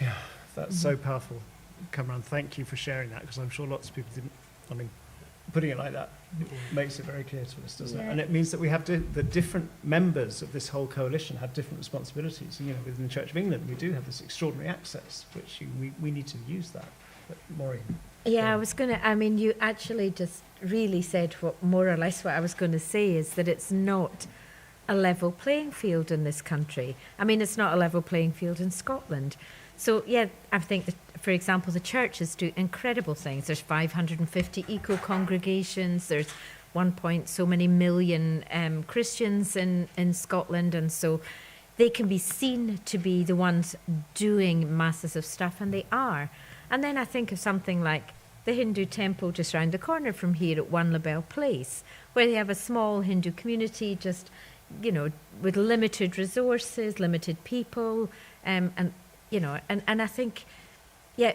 Yeah, that's so powerful. Kamran, thank you for sharing that, because I'm sure lots of people didn't, I mean, putting it like that makes it very clear to us, doesn't it? Yeah. And it means that we have the different members of this whole coalition have different responsibilities. And, within the Church of England, we do have this extraordinary access, which we need to use that. But Maureen. Yeah, I was going to, you actually just really said what more or less what I was going to say is that it's not a level playing field in this country. It's not a level playing field in Scotland. So, yeah, I think that, for example, the churches do incredible things. There's 550 eco-congregations. There's 1 point so many million Christians in Scotland. And so they can be seen to be the ones doing masses of stuff, and they are. And then I think of something like the Hindu temple just round the corner from here at One Labelle Place, where they have a small Hindu community just, with limited resources, limited people, and I think,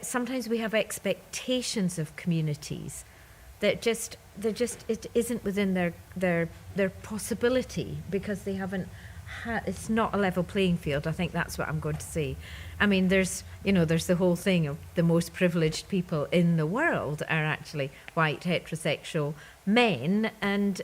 sometimes we have expectations of communities that it isn't within their possibility because they haven't it's not a level playing field. I think that's what I'm going to say. There's the whole thing of the most privileged people in the world are actually white heterosexual men, and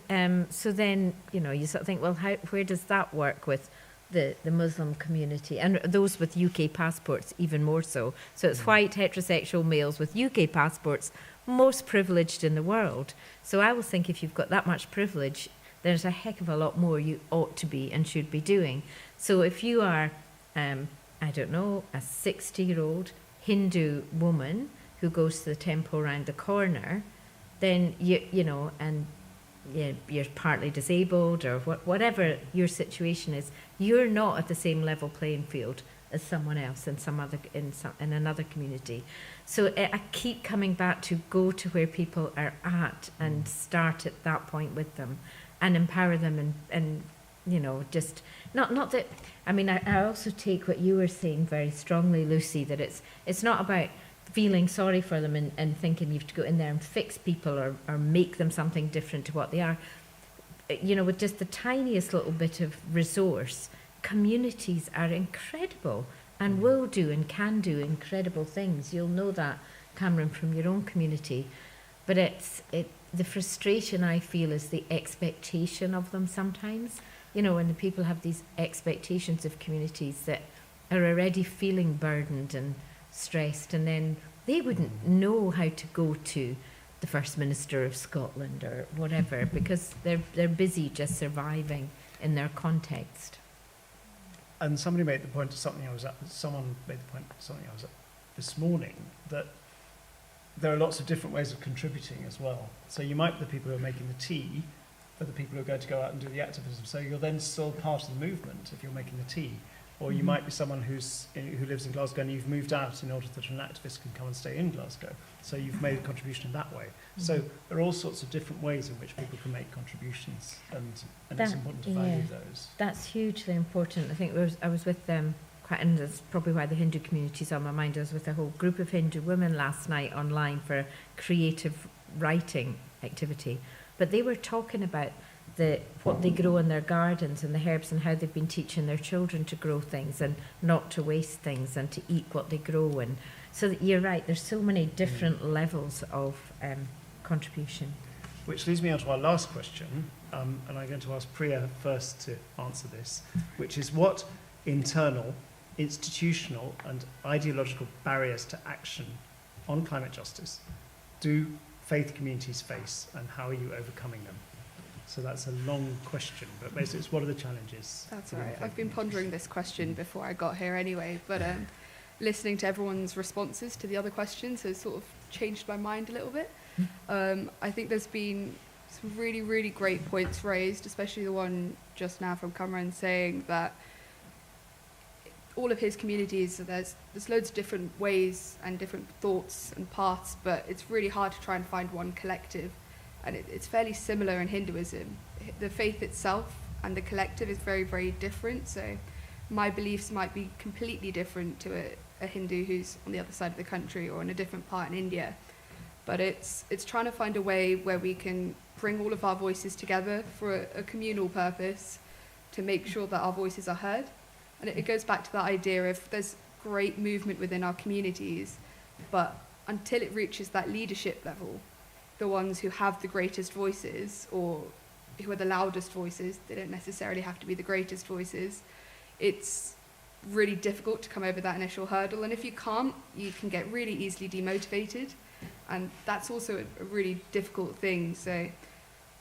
so then you sort of think, well, where does that work with the Muslim community and those with UK passports even more so? So it's white heterosexual males with UK passports, most privileged in the world. So I will think if you've got that much privilege, there's a heck of a lot more you ought to be and should be doing. So if you are, a 60-year-old Hindu woman who goes to the temple around the corner, then you're partly disabled or whatever your situation is, you're not at the same level playing field as someone else in in another community. So I keep coming back to go to where people are at and start at that point with them and empower them and just not that. I also take what you were saying very strongly, Lucy, that it's not about feeling sorry for them and thinking you have to go in there and fix people or make them something different to what they are. With just the tiniest little bit of resource, communities are incredible and will do and can do incredible things. You'll know that, Cameron, from your own community. But the frustration I feel is the expectation of them sometimes. When the people have these expectations of communities that are already feeling burdened and stressed, and then they wouldn't know how to go to the First Minister of Scotland or whatever because they're busy just surviving in their context. And someone made the point at this morning that there are lots of different ways of contributing as well. So you might be the people who are making the tea, for the people who are going to go out and do the activism. So you're then still part of the movement if you're making the tea. Or you might be someone who lives in Glasgow and you've moved out in order that an activist can come and stay in Glasgow. So you've made a contribution in that way. So there are all sorts of different ways in which people can make contributions, and it's important to value those. That's hugely important. I think I was with them, and that's probably why the Hindu community's on my mind. I was with a whole group of Hindu women last night online for a creative writing activity. But they were talking about what they grow in their gardens and the herbs and how they've been teaching their children to grow things and not to waste things and to eat what they grow. And so that you're right, there's so many different levels of contribution. Which leads me on to our last question, and I'm going to ask Priya first to answer this, which is what internal, institutional and ideological barriers to action on climate justice do faith communities face, and how are you overcoming them? So that's a long question, but basically it's what are the challenges? That's all right. I've been pondering this question before I got here anyway, but listening to everyone's responses to the other questions has sort of changed my mind a little bit. I think there's been some really, really great points raised, especially the one just now from Cameron saying that all of his communities, there's loads of different ways and different thoughts and paths, but it's really hard to try and find one collective. And it's fairly similar in Hinduism. The faith itself and the collective is very, very different. So my beliefs might be completely different to a Hindu who's on the other side of the country or in a different part in India. But it's trying to find a way where we can bring all of our voices together for a communal purpose to make sure that our voices are heard. And it goes back to that idea of there's great movement within our communities, but until it reaches that leadership level, the ones who have the greatest voices, or who are the loudest voices. They don't necessarily have to be the greatest voices. It's really difficult to come over that initial hurdle, and if you can't, you can get really easily demotivated, and that's also a really difficult thing. So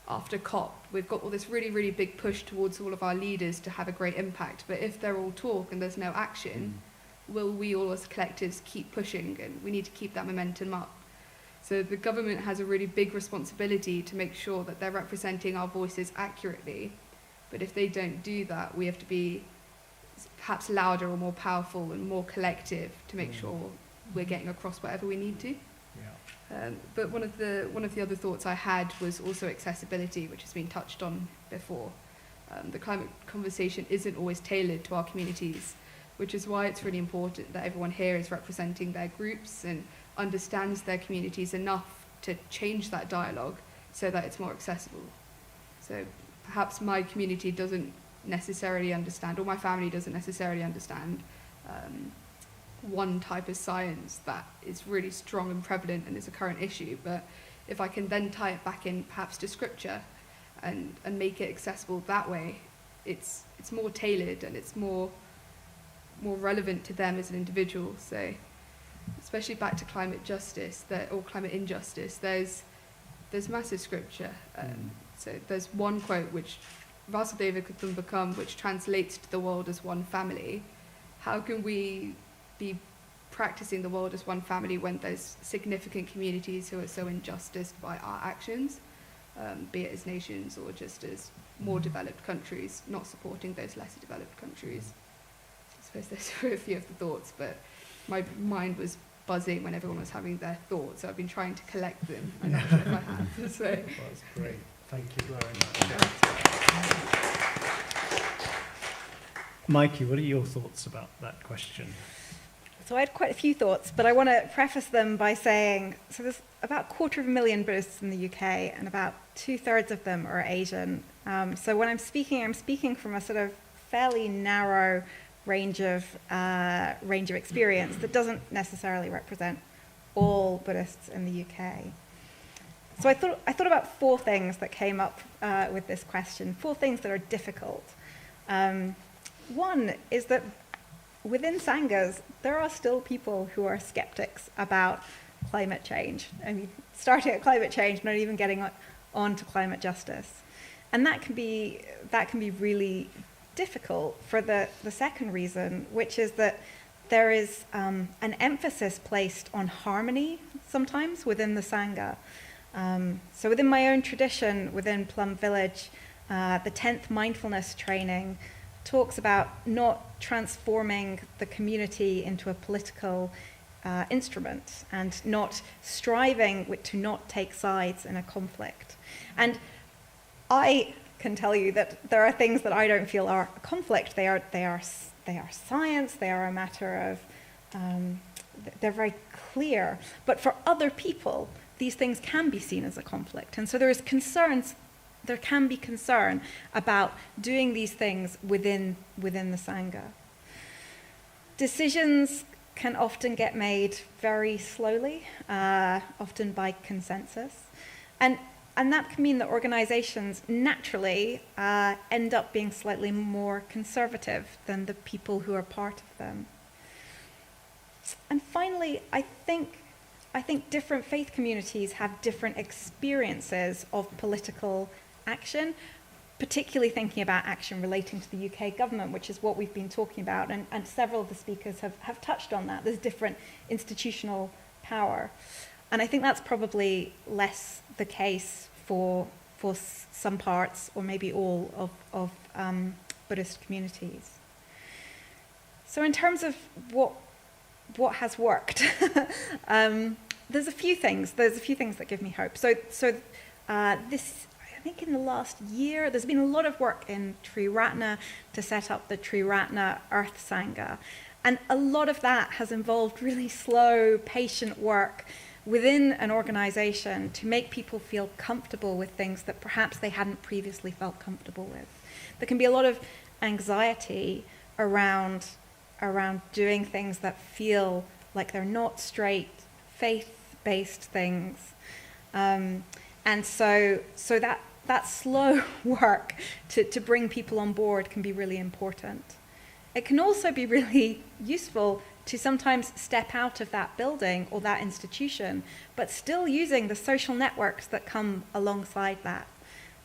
after COP, we've got all this really, really big push towards all of our leaders to have a great impact, but if they're all talk and there's no action, will we all as collectives keep pushing? And we need to keep that momentum up. So the government has a really big responsibility to make sure that they're representing our voices accurately, but if they don't do that, we have to be perhaps louder or more powerful and more collective to make sure we're getting across whatever we need to. But one of the other thoughts I had was also accessibility, which has been touched on before. The climate conversation isn't always tailored to our communities, which is why it's really important that everyone here is representing their groups and understands their communities enough to change that dialogue so that it's more accessible. So perhaps my community doesn't necessarily understand, or my family doesn't necessarily understand one type of science that is really strong and prevalent and is a current issue, but if I can then tie it back in perhaps to scripture and make it accessible that way, it's more tailored and it's more relevant to them as an individual. So especially back to climate justice or climate injustice, there's massive scripture. So there's one quote which Vasudeva Kutumbakam, which translates to the world as one family. How can we be practicing the world as one family when there's significant communities who are so injusticed by our actions, be it as nations or just as more developed countries, not supporting those lesser developed countries? I suppose those were a few of the thoughts, but my mind was buzzing when everyone was having their thoughts, so I've been trying to collect them. I'm not sure if I have. So. That's great. Thank you very much. Mikey, what are your thoughts about that question? So I had quite a few thoughts, but I want to preface them by saying, so there's about 250,000 Buddhists in the UK, and about 2/3 of them are Asian. So when I'm speaking from a sort of fairly narrow range of experience that doesn't necessarily represent all Buddhists in the UK. So I thought about 4 things that came up with this question, 4 things that are difficult. One is that within Sanghas, there are still people who are skeptics about climate change. I mean, starting at climate change, not even getting on to climate justice. And that can be really difficult for the second reason, which is that there is an emphasis placed on harmony sometimes within the Sangha. So within my own tradition, within Plum Village, the 10th mindfulness training talks about not transforming the community into a political instrument and not striving to not take sides in a conflict. And I can tell you that there are things that I don't feel are a conflict. They are science. They are a matter of they're very clear. But for other people, these things can be seen as a conflict, and so there can be concern about doing these things within the Sangha. Decisions can often get made very slowly, often by consensus, and that can mean that organizations naturally end up being slightly more conservative than the people who are part of them. And finally, I think different faith communities have different experiences of political action, particularly thinking about action relating to the UK government, which is what we've been talking about, and several of the speakers have touched on that. There's different institutional power. And I think that's probably less the case for some parts, or maybe all, of Buddhist communities. So in terms of what has worked, there's a few things that give me hope. So this, I think in the last year, there's been a lot of work in Triratna to set up the Triratna Earth Sangha. And a lot of that has involved really slow, patient work within an organization to make people feel comfortable with things that perhaps they hadn't previously felt comfortable with. There can be a lot of anxiety around doing things that feel like they're not straight faith-based things. And so that slow work to bring people on board can be really important. It can also be really useful to sometimes step out of that building or that institution, but still using the social networks that come alongside that.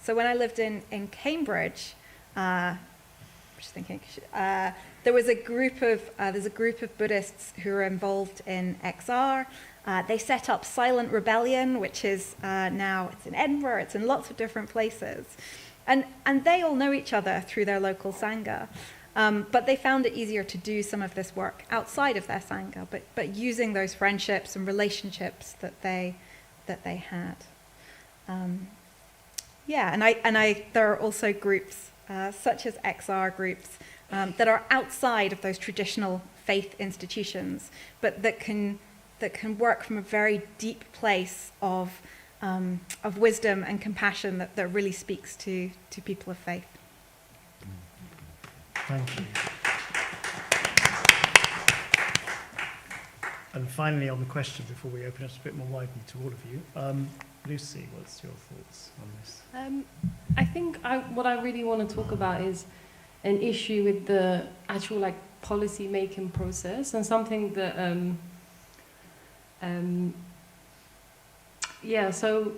So when I lived in Cambridge, just thinking, there's a group of Buddhists who are involved in XR. They set up Silent Rebellion, which is now, it's in Edinburgh, it's in lots of different places. And they all know each other through their local Sangha. But they found it easier to do some of this work outside of their Sangha, but using those friendships and relationships that they had. There are also groups, such as XR groups, that are outside of those traditional faith institutions, but that can work from a very deep place of wisdom and compassion that really speaks to people of faith. Thank you. And finally, on the question, before we open it a bit more widely to all of you, Lucy, what's your thoughts on this? I think what I really want to talk about is an issue with the actual policy making process, and something that so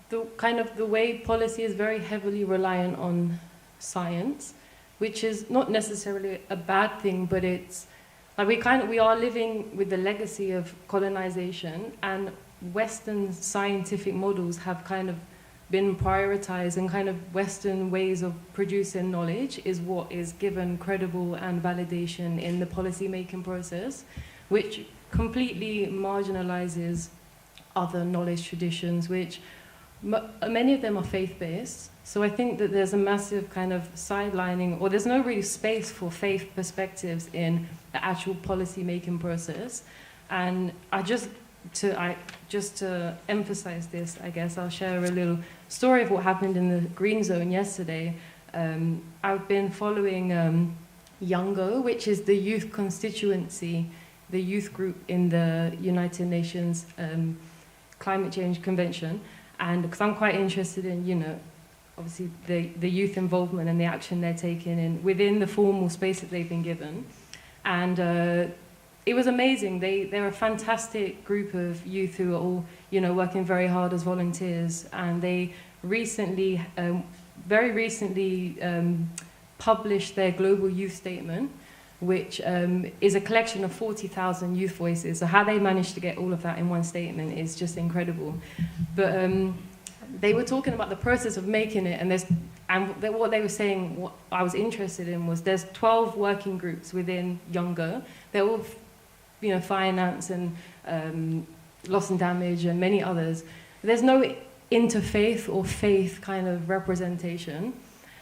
the way policy is very heavily reliant on science, which is not necessarily a bad thing, but it's we are living with the legacy of colonization, and Western scientific models have been prioritized, and Western ways of producing knowledge is what is given credible and validation in the policy making process, which completely marginalizes other knowledge traditions, which many of them are faith-based. So I think that there's a massive sidelining, or there's no really space for faith perspectives in the actual policy-making process. And just to emphasize this, I guess I'll share a little story of what happened in the Green Zone yesterday. I've been following Youngo, which is the youth constituency, the youth group in the United Nations Climate Change Convention. And because I'm quite interested in, obviously the youth involvement and the action they're taking within the formal space that they've been given. And it was amazing. They're a fantastic group of youth who are all, working very hard as volunteers. And they recently, very recently, published their Global Youth Statement, which is a collection of 40,000 youth voices. So how they managed to get all of that in one statement is just incredible. But they were talking about the process of making it, and what they were saying, what I was interested in was there's 12 working groups within Youngo. They're all, finance and loss and damage and many others. There's no interfaith or faith representation.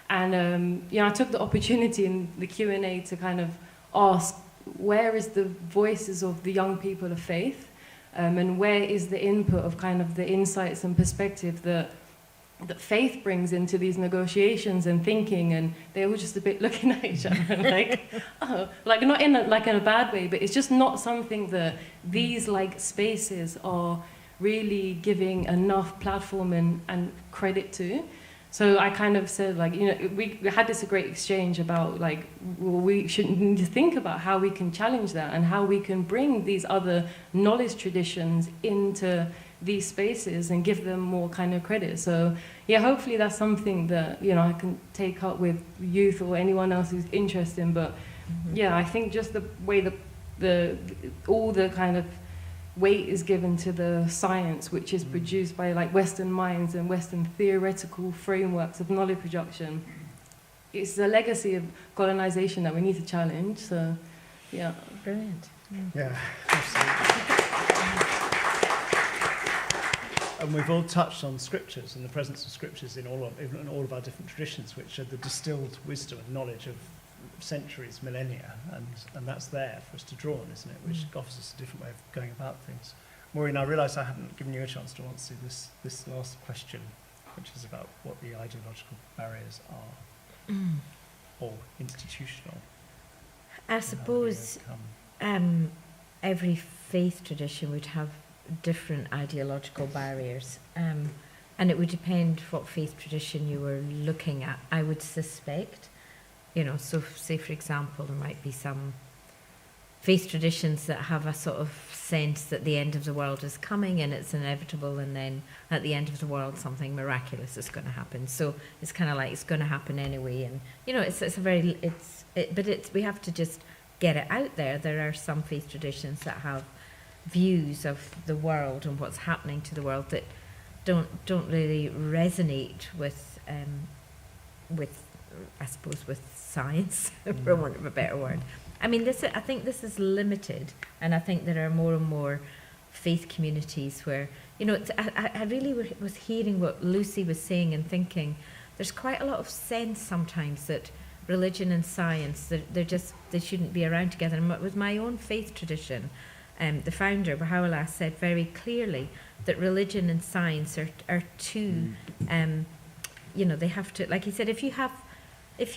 And I took the opportunity in the Q&A to ask, where is the voices of the young people of faith? And where is the input of the insights and perspective that faith brings into these negotiations and thinking? And they're all just a bit looking at each other and not in a bad way, but it's just not something that these spaces are really giving enough platform and credit to. So I said, we had this great exchange about, we should need to think about how we can challenge that and how we can bring these other knowledge traditions into these spaces and give them more credit. So, hopefully that's something that, I can take up with youth or anyone else who's interested in. But, I think just the way all the weight is given to the science, which is produced by Western minds and Western theoretical frameworks of knowledge production. It's a legacy of colonization that we need to challenge. So, yeah. Brilliant. Yeah, absolutely. And we've all touched on scriptures and the presence of scriptures in all of our different traditions, which are the distilled wisdom and knowledge of centuries, millennia, and that's there for us to draw on, isn't it? Which offers us a different way of going about things. Maureen, I realise I haven't given you a chance to answer this last question, which is about what the ideological barriers are, or institutional. I suppose every faith tradition would have different ideological barriers. And it would depend what faith tradition you were looking at, I would suspect. You know, so say, for example, there might be some faith traditions that have a sort of sense that the end of the world is coming and it's inevitable, and then at the end of the world something miraculous is going to happen. So it's kind of like it's going to happen anyway, and you know, we have to just get it out there. There are some faith traditions that have views of the world and what's happening to the world that don't really resonate with I suppose with science, for want of a better word. I mean, I think this is limited, and I think there are more and more faith communities where, you know, I really was hearing what Lucy was saying and thinking, there's quite a lot of sense sometimes that religion and science, they shouldn't be around together. And with my own faith tradition, the founder, Baha'u'llah, said very clearly that religion and science are two, you know, they have to, like he said, if you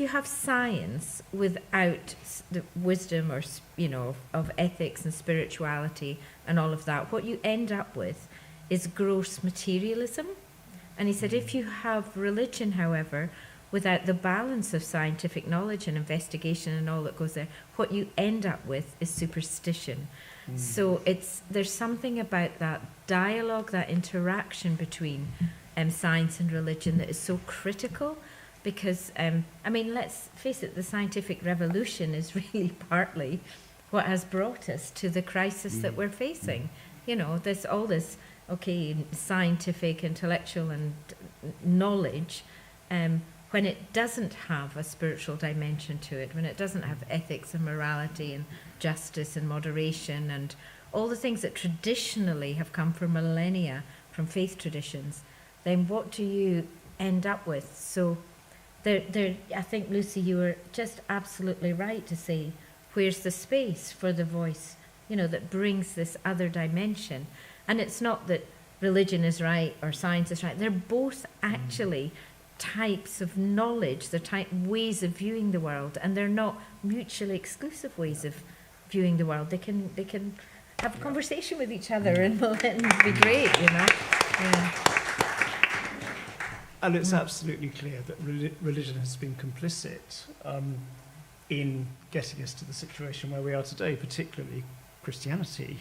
have science without the wisdom or, you know, of ethics and spirituality and all of that, what you end up with is gross materialism. And he said, if you have religion, however, without the balance of scientific knowledge and investigation and all that goes there, what you end up with is superstition. So there's something about that dialogue, that interaction between science and religion that is so critical. Because, I mean, let's face it, the scientific revolution is really partly what has brought us to the crisis that we're facing. You know, there's all this, scientific, intellectual and knowledge, when it doesn't have a spiritual dimension to it, when it doesn't have ethics and morality and justice and moderation and all the things that traditionally have come for millennia from faith traditions, then what do you end up with? So I think, Lucy, you were just absolutely right to say, where's the space for the voice, you know, that brings this other dimension? And it's not that religion is right or science is right. They're both actually types of knowledge, they're ways of viewing the world, and they're not mutually exclusive ways of viewing the world. They can have a conversation with each other and be great, you know. Yeah. And it's absolutely clear that religion has been complicit in getting us to the situation where we are today, particularly Christianity.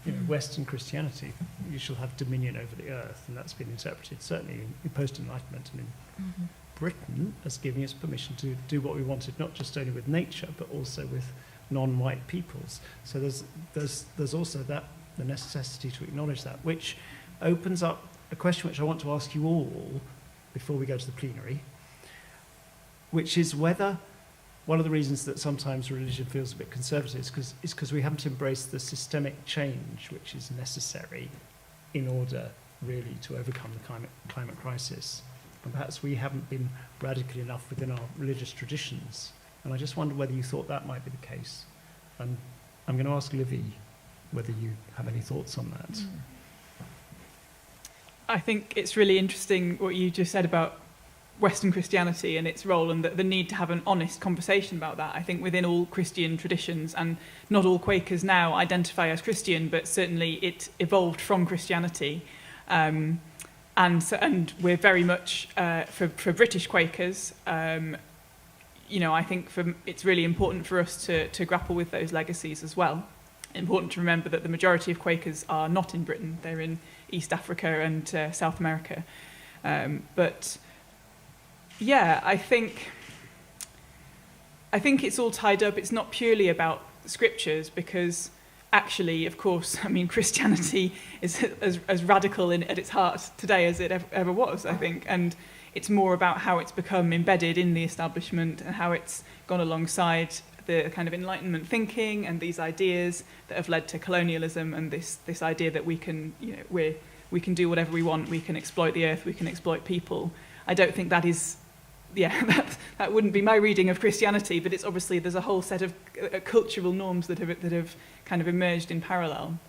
You know, Western Christianity, you shall have dominion over the earth, and that's been interpreted certainly in post-Enlightenment and in Britain as giving us permission to do what we wanted, not just only with nature, but also with non-white peoples. So there's also the necessity to acknowledge that, which opens up a question which I want to ask you all before we go to the plenary, which is whether one of the reasons that sometimes religion feels a bit conservative is because we haven't embraced the systemic change which is necessary in order really to overcome the climate crisis. And perhaps we haven't been radical enough within our religious traditions. And I just wonder whether you thought that might be the case. And I'm going to ask Livy whether you have any thoughts on that. I think it's really interesting what you just said about Western Christianity and its role, and the need to have an honest conversation about that. I think within all Christian traditions, and not all Quakers now identify as Christian, but certainly it evolved from Christianity. And we're very much, for British Quakers, you know, I think it's really important for us to grapple with those legacies as well. Important to remember that the majority of Quakers are not in Britain. They're in East Africa and South America. But yeah, I think it's all tied up. It's not purely about scriptures, because actually, of course, I mean, Christianity is as radical at its heart today as it ever was, I think. And it's more about how it's become embedded in the establishment and how it's gone alongside the kind of Enlightenment thinking and these ideas that have led to colonialism and this idea that we can, you know, we can do whatever we want, we can exploit the earth, we can exploit people. I don't think that is, that wouldn't be my reading of Christianity, but it's obviously there's a whole set of cultural norms that have kind of emerged in parallel.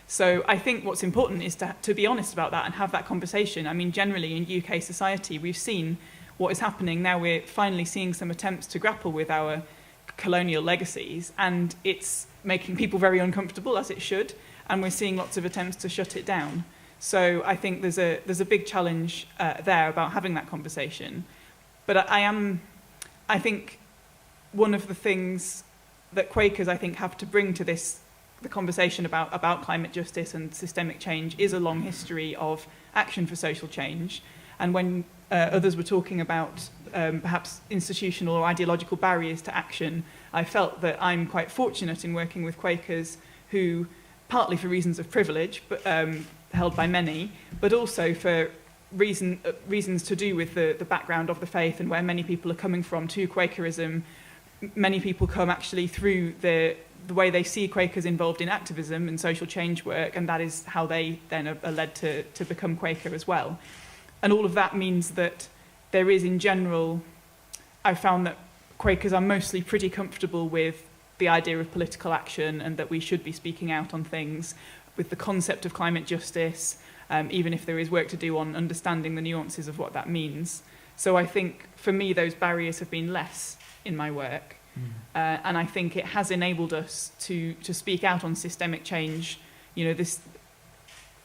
So I think what's important is to be honest about that and have that conversation. I mean, generally in UK society, we've seen what is happening. Now we're finally seeing some attempts to grapple with our colonial legacies, and it's making people very uncomfortable, as it should. and we're seeing lots of attempts to shut it down. So I think there's a big challenge there about having that conversation. But I think one of the things that Quakers, I think, have to bring to the conversation about climate justice and systemic change is a long history of action for social change. And when others were talking about perhaps institutional or ideological barriers to action, I felt that I'm quite fortunate in working with Quakers who, partly for reasons of privilege, but held by many, but also for reasons to do with the background of the faith and where many people are coming from to Quakerism. Many people come actually through the way they see Quakers involved in activism and social change work, and that is how they then are led to become Quaker as well. And all of that means that there is, in general, I've found that Quakers are mostly pretty comfortable with the idea of political action and that we should be speaking out on things, with the concept of climate justice, even if there is work to do on understanding the nuances of what that means. So I think, for me, those barriers have been less in my work. And I think it has enabled us to speak out on systemic change. You know, this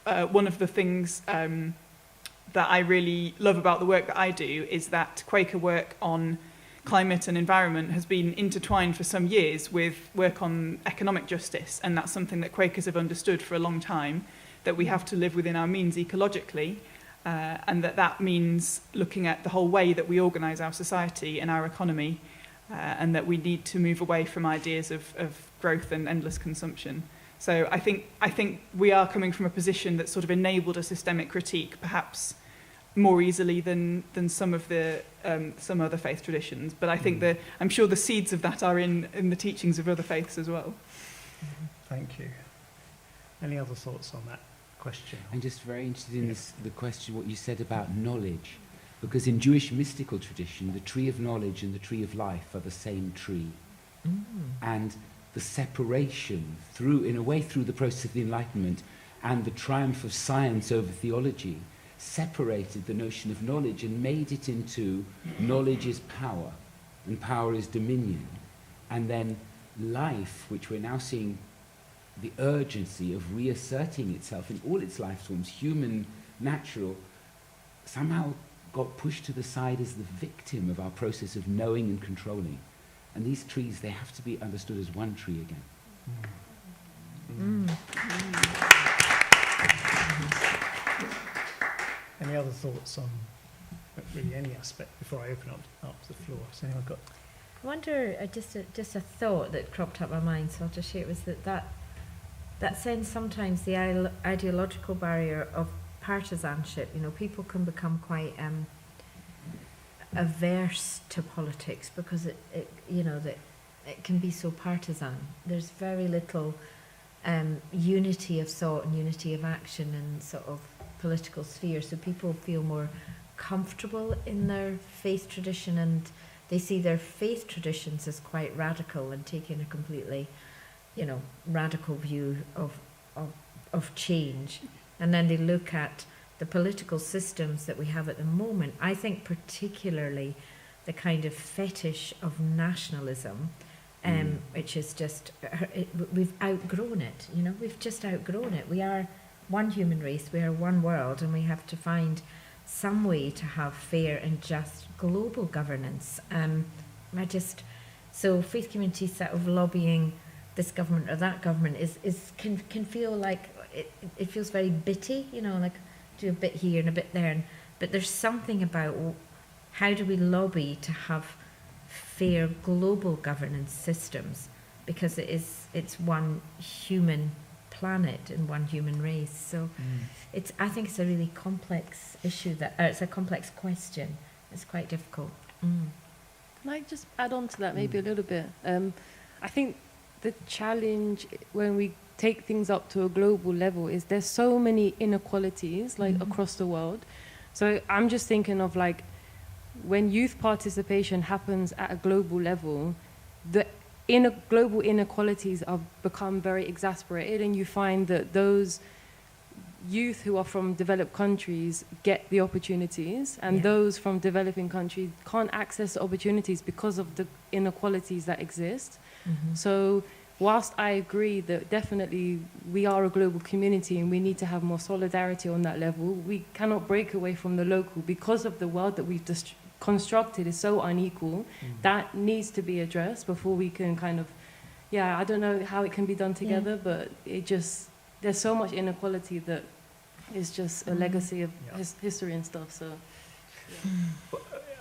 one of the things that I really love about the work that I do is that Quaker work on climate and environment has been intertwined for some years with work on economic justice, and that's something that Quakers have understood for a long time, that we have to live within our means ecologically, and that means looking at the whole way that we organise our society and our economy, and that we need to move away from ideas of growth and endless consumption. So I think we are coming from a position that sort of enabled a systemic critique, perhaps more easily than some of the some other faith traditions. But I think I'm sure the seeds of that are in the teachings of other faiths as well. Thank you. Any other thoughts on that question? I'm just very interested in the question, what you said about knowledge. Because in Jewish mystical tradition, the tree of knowledge and the tree of life are the same tree. And the separation in a way through the process of the Enlightenment and the triumph of science over theology separated the notion of knowledge and made it into knowledge is power and power is dominion. And then life, which we're now seeing the urgency of reasserting itself in all its life forms, human, natural, somehow got pushed to the side as the victim of our process of knowing and controlling. And these trees, they have to be understood as one tree again. Any other thoughts on really any aspect before I open up the floor? Has anyone got? I wonder, just a thought that cropped up my mind, so I'll just share it, was that sense sometimes the ideological barrier of partisanship. You know, people can become quite averse to politics because it can be so partisan. There's very little unity of thought and unity of action in sort of political sphere, so people feel more comfortable in their faith tradition, and they see their faith traditions as quite radical and taking a completely, radical view of change. And then they look at the political systems that we have at the moment. I think particularly the kind of fetish of nationalism, which is just, we've outgrown it, we've just outgrown it. We are one human race, we are one world, and we have to find some way to have fair and just global governance. So faith communities sort of lobbying this government or that government can feel like it feels very bitty, like do a bit here and a bit there. But there's something about how do we lobby to have fair global governance systems, because it's one human planet and one human race. So I think it's a really complex issue it's a complex question. It's quite difficult. Can I just add on to that maybe a little bit? I think the challenge when we take things up to a global level is there's so many inequalities across the world. So I'm just thinking of when youth participation happens at a global level, the global inequalities have become very exasperated, and you find that those youth who are from developed countries get the opportunities, and those from developing countries can't access the opportunities because of the inequalities that exist. So whilst I agree that definitely we are a global community and we need to have more solidarity on that level, we cannot break away from the local because of the world that we've just constructed is so unequal. That needs to be addressed before we can kind of, I don't know how it can be done together, but there's so much inequality that is just a legacy of history and stuff. So,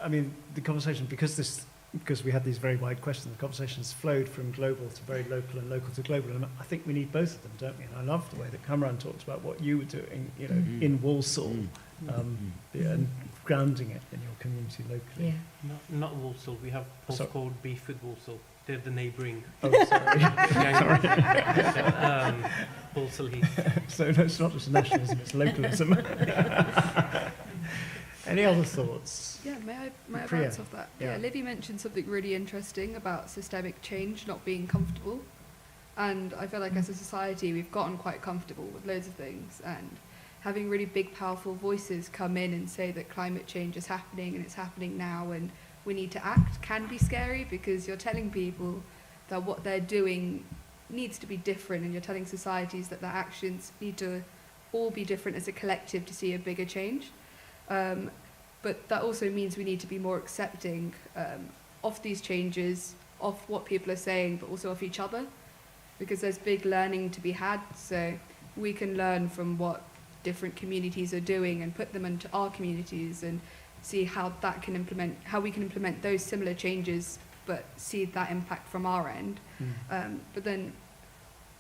I mean, the conversation, because we had these very wide questions, the conversation has flowed from global to very local and local to global, and I think we need both of them, don't we? And I love the way that Kamran talked about what you were doing, in Walsall, and grounding it in your community locally. Yeah. Not Walsall. We have a post called Beeford Walsall. They're the neighbouring. Oh, sorry. Walsall Heath. So no, it's not just nationalism; it's localism. Any other thoughts? Yeah, may I Priya? bounce off that? Yeah. Livy mentioned something really interesting about systemic change not being comfortable. And I feel like as a society, we've gotten quite comfortable with loads of things. And having really big, powerful voices come in and say that climate change is happening and it's happening now and we need to act can be scary, because you're telling people that what they're doing needs to be different, and you're telling societies that their actions need to all be different as a collective to see a bigger change. But that also means we need to be more accepting of these changes, of what people are saying, but also of each other, because there's big learning to be had. So we can learn from what different communities are doing and put them into our communities and see how we can implement those similar changes, but see that impact from our end. But then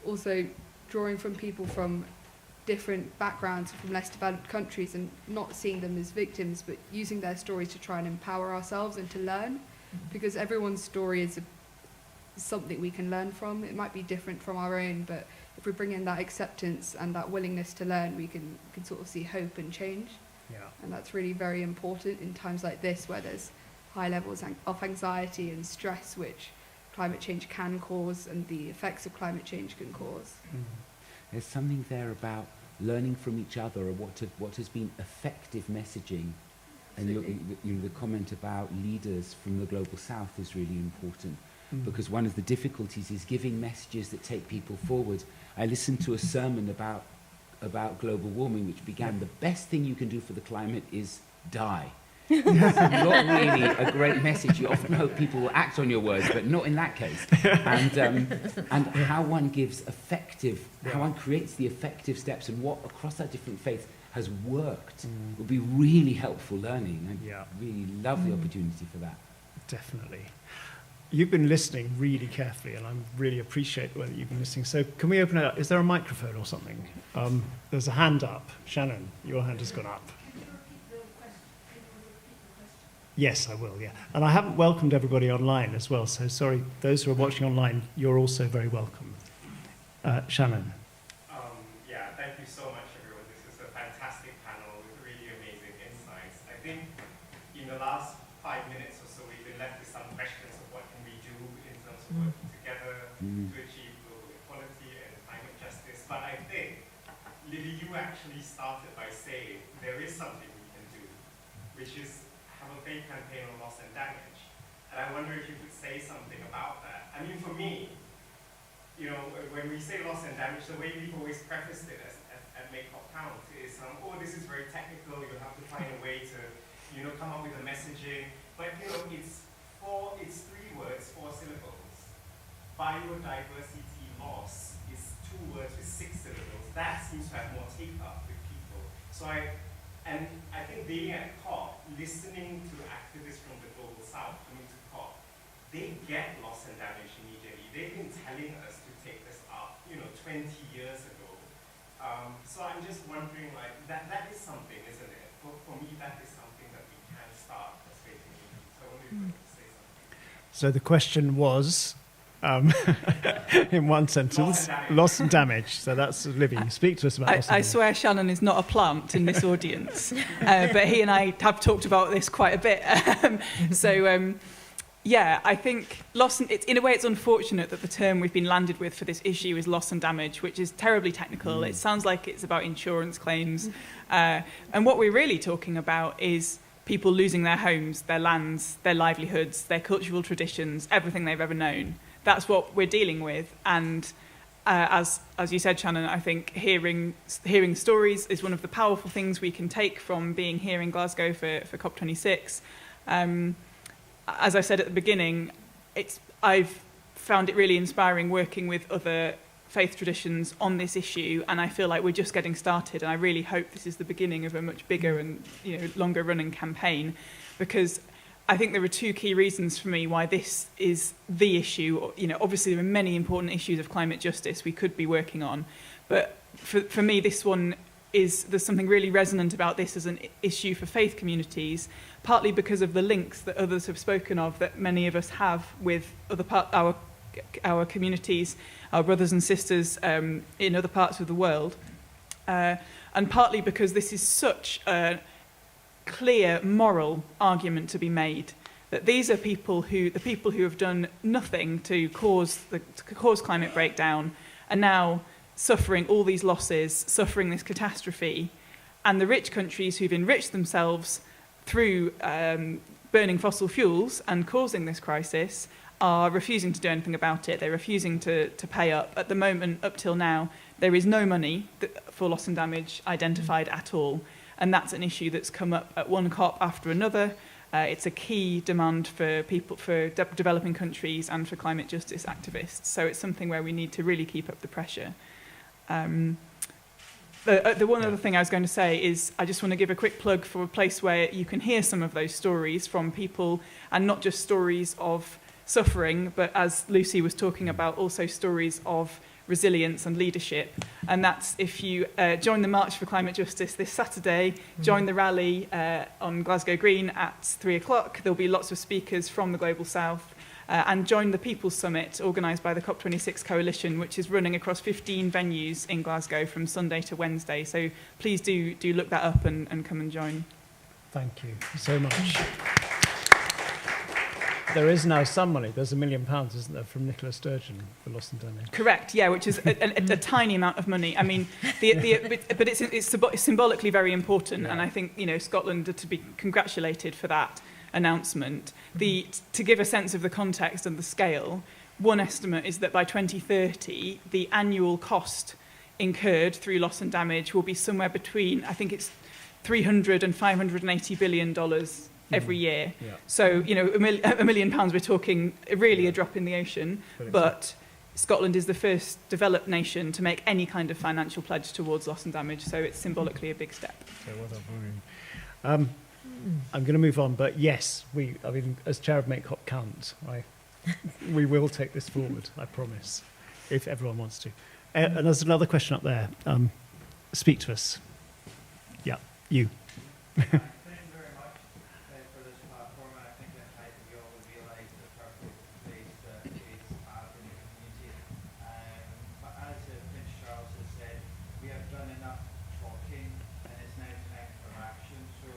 also drawing from people from different backgrounds, from less developed countries, and not seeing them as victims, but using their stories to try and empower ourselves and to learn, because everyone's story is something we can learn from. It might be different from our own, but if we bring in that acceptance and that willingness to learn, we can sort of see hope and change. Yeah. And that's really very important in times like this, where there's high levels of anxiety and stress, which climate change can cause, and the effects of climate change can cause. There's something there about learning from each other, or what has been effective messaging. And the comment about leaders from the global south is really important, because one of the difficulties is giving messages that take people forward. I listened to a sermon about global warming, which began, the best thing you can do for the climate is die. Not really a great message. You often hope people will act on your words, but not in that case. And how one gives how one creates the effective steps, and what across that different faith has worked would be really helpful learning. I really love the opportunity for that. Definitely. You've been listening really carefully, and I really appreciate the way that you've been listening. So can we open it up? Is there a microphone or something? There's a hand up. Shannon, your hand has gone up. Yes, I will, yeah. And I haven't welcomed everybody online as well, so sorry, those who are watching online, you're also very welcome. Shannon. Thank you so much, everyone. This is a fantastic panel with really amazing insights. I think in the last 5 minutes or so, we've been left with some questions of what can we do in terms of working together to achieve global equality and climate justice. But I think, Lily, you actually started by saying there is something we can do, which is have a faith campaign on loss and damage. And I wonder if you could say something about that. I mean, for me, when we say loss and damage, the way we've always prefaced it at Make Up Count is, this is very technical, you have to find a way to, come up with a messaging. But, it's 3 words, 4 syllables. Biodiversity loss is 2 words with 6 syllables. That seems to have more take-up with people. So I think being at COP, listening to activists from the global south coming to COP, they get loss and damage immediately. They've been telling us to take this up, 20 years ago. So I'm just wondering, that is something, isn't it? For me, that is something that we can start as faith communities. So I wonder if you could say something. So the question was, in one sentence, loss and damage. So that's Livy. Speak to us about loss and damage. I swear Shannon is not a plant in this audience, but he and I have talked about this quite a bit. I think in a way it's unfortunate that the term we've been landed with for this issue is loss and damage, which is terribly technical. It sounds like it's about insurance claims. And what we're really talking about is people losing their homes, their lands, their livelihoods, their cultural traditions, everything they've ever known. that's what we're dealing with. And as you said, Shannon, I think hearing stories is one of the powerful things we can take from being here in Glasgow for COP26. As I said at the beginning, I've found it really inspiring working with other faith traditions on this issue, and I feel like we're just getting started, and I really hope this is the beginning of a much bigger and longer running campaign, because I think there are two key reasons for me why this is the issue. Obviously there are many important issues of climate justice we could be working on, but for me this one there's something really resonant about this as an issue for faith communities, partly because of the links that others have spoken of that many of us have with our communities, our brothers and sisters in other parts of the world, and partly because this is such a clear moral argument to be made, that these are the people who have done nothing to cause climate breakdown are now suffering all these losses, suffering this catastrophe, and the rich countries who've enriched themselves through burning fossil fuels and causing this crisis are refusing to do anything about it. They're refusing to pay up. At the moment, up till now, there is no money for loss and damage identified at all. And that's an issue that's come up at one COP after another. It's a key demand for developing countries and for climate justice activists. So it's something where we need to really keep up the pressure. The one other thing I was going to say is I just want to give a quick plug for a place where you can hear some of those stories from people, and not just stories of suffering, but as Lucy was talking about, also stories of resilience and leadership. And that's if you join the March for Climate Justice this Saturday, join the rally on Glasgow Green at 3 o'clock. There'll be lots of speakers from the Global South. And join the People's Summit organised by the COP26 Coalition, which is running across 15 venues in Glasgow from Sunday to Wednesday. So please do look that up and come and join. Thank you so much. There is now some money. There's £1 million, isn't there, from Nicola Sturgeon for loss and damage? Correct, yeah, which is a tiny amount of money. I mean, but it's symbolically very important, yeah. And I think Scotland are to be congratulated for that announcement. To give a sense of the context and the scale, one estimate is that by 2030, the annual cost incurred through loss and damage will be somewhere between, I think it's $300 and $580 billion every year. Yeah. So, £1 million, we're talking really a drop in the ocean, but Scotland is the first developed nation to make any kind of financial pledge towards loss and damage, so it's symbolically a big step. I'm going to move on, but yes, as chair of Make COP Count, we will take this forward, I promise, if everyone wants to. And there's another question up there. Speak to us. Yeah, you. Thank you very much for this platform. I think that we all realise the perfect place that faith have in the community. But as Prince Charles has said, we have done enough talking, and it's now time for action. So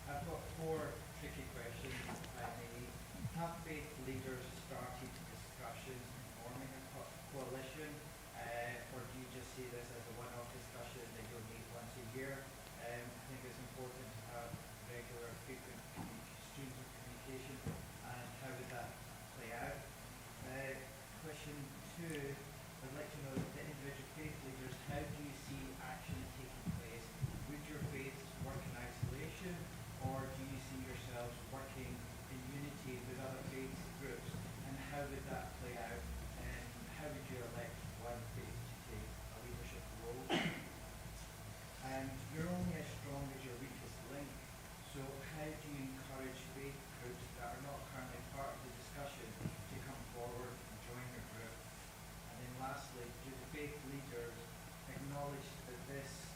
I've got 4 tricky questions, if I may. Have faith leaders started discussions forming a coalition, or do you just see this as a one-off discussion that you'll meet once a year? I think it's important to have regular, frequent streams of communication, and how would that play out? Question 2, I'd like to know the individual faith leaders, how do you see action taking place? Would your faiths work in isolation, or do you see yourselves working in unity with other faith groups, and how would that play out, and how would you elect one faith to take a leadership role? And you're only as strong as your weakest link, so how do you encourage faith groups that are not currently part of the discussion to come forward and join your group? And then lastly, do the faith leaders acknowledge that this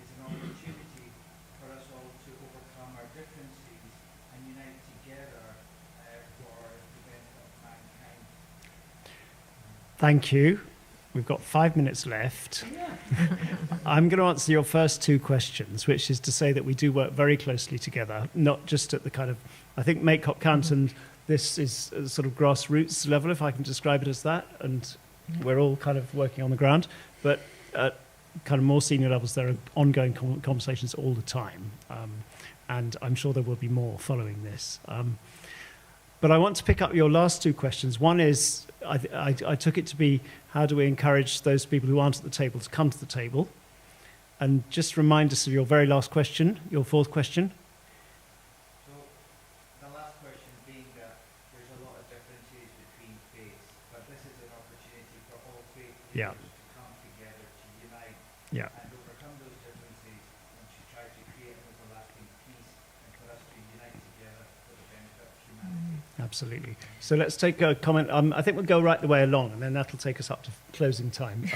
is an opportunity for us all to overcome our differences and unite together for the benefit of mankind? Thank you. We've got 5 minutes left. I'm going to answer your first 2 questions, which is to say that we do work very closely together, not just at the kind of, I think, Make COP Count, and this is a sort of grassroots level, if I can describe it as that, and we're all kind of working on the ground, but at kind of more senior levels, there are ongoing conversations all the time, and I'm sure there will be more following this. But I want to pick up your last two questions. One is, I took it to be, how do we encourage those people who aren't at the table to come to the table? And just remind us of your very last question, your fourth question. So the last question being that there's a lot of differences between faiths, but this is an opportunity for all faith leaders to come together, to unite, and overcome those differences, and to try to create an everlasting peace, and for us to unite together for the benefit of humanity. Absolutely. So let's take a comment. I think we'll go right the way along, and then that'll take us up to closing time.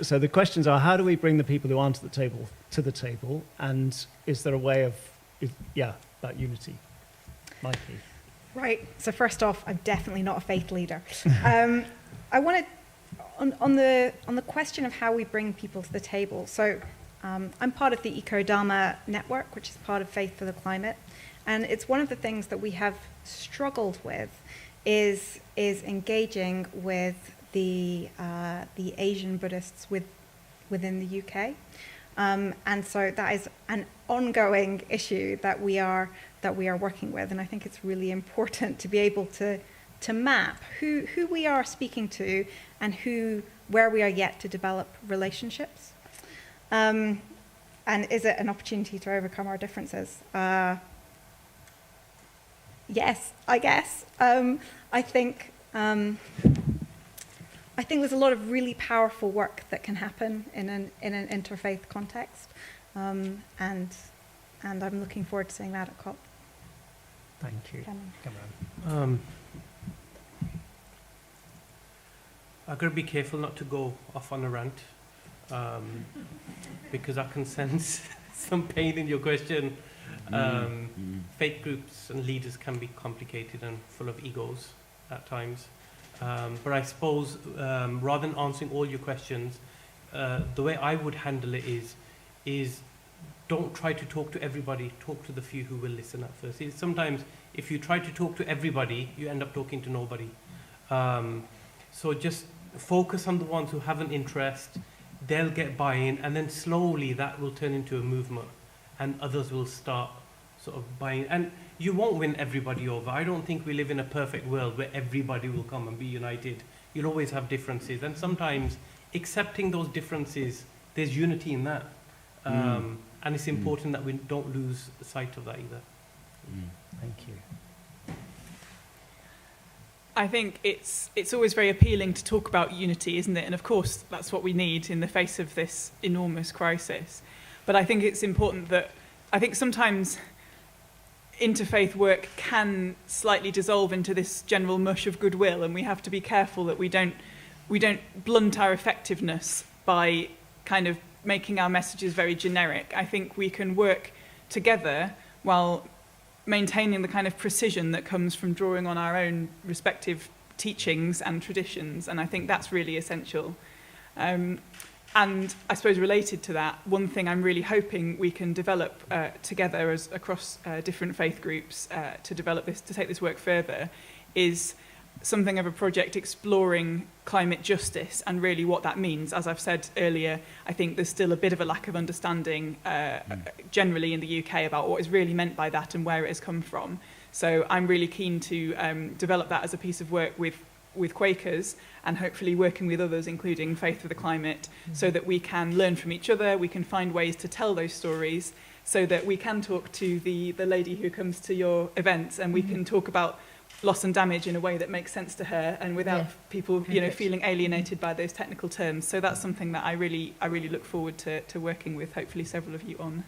So the questions are, how do we bring the people who aren't at the table to the table? And is there a way of, about unity? Mikey. Right. So first off, I'm definitely not a faith leader. I wanted, on the question of how we bring people to the table. So I'm part of the Eco-Dharma network, which is part of Faith for the Climate. And it's one of the things that we have struggled with is engaging with the Asian Buddhists within the UK, and so that is an ongoing issue that we are working with, and I think it's really important to be able to map who we are speaking to and where we are yet to develop relationships, and is it an opportunity to overcome our differences? Yes, I guess. I think there's a lot of really powerful work that can happen in an interfaith context, and I'm looking forward to seeing that at COP. Thank you. I've got to be careful not to go off on a rant, because I can sense some pain in your question. Faith groups and leaders can be complicated and full of egos at times. But I suppose rather than answering all your questions, the way I would handle it is don't try to talk to everybody, talk to the few who will listen at first. Sometimes if you try to talk to everybody, you end up talking to nobody. So just focus on the ones who have an interest, they'll get buy-in, and then slowly that will turn into a movement, and others will start sort of buying. And you won't win everybody over. I don't think we live in a perfect world where everybody will come and be united. You'll always have differences. And sometimes accepting those differences, there's unity in that. And it's important that we don't lose sight of that either. Thank you. I think it's always very appealing to talk about unity, isn't it? And of course, that's what we need in the face of this enormous crisis. But I think it's important that, I think sometimes interfaith work can slightly dissolve into this general mush of goodwill, and we have to be careful that we don't blunt our effectiveness by kind of making our messages very generic. I think we can work together while maintaining the kind of precision that comes from drawing on our own respective teachings and traditions, and I think that's really essential. And I suppose related to that, one thing I'm really hoping we can develop together across different faith groups to develop this, to take this work further, is something of a project exploring climate justice and really what that means. As I've said earlier, I think there's still a bit of a lack of understanding generally in the UK about what is really meant by that and where it has come from. So I'm really keen to develop that as a piece of work with Quakers, and hopefully working with others, including Faith for the Climate, so that we can learn from each other, we can find ways to tell those stories, so that we can talk to the lady who comes to your events, and we can talk about loss and damage in a way that makes sense to her, and without people, feeling alienated by those technical terms. So that's something that I really look forward to working with, hopefully several of you on.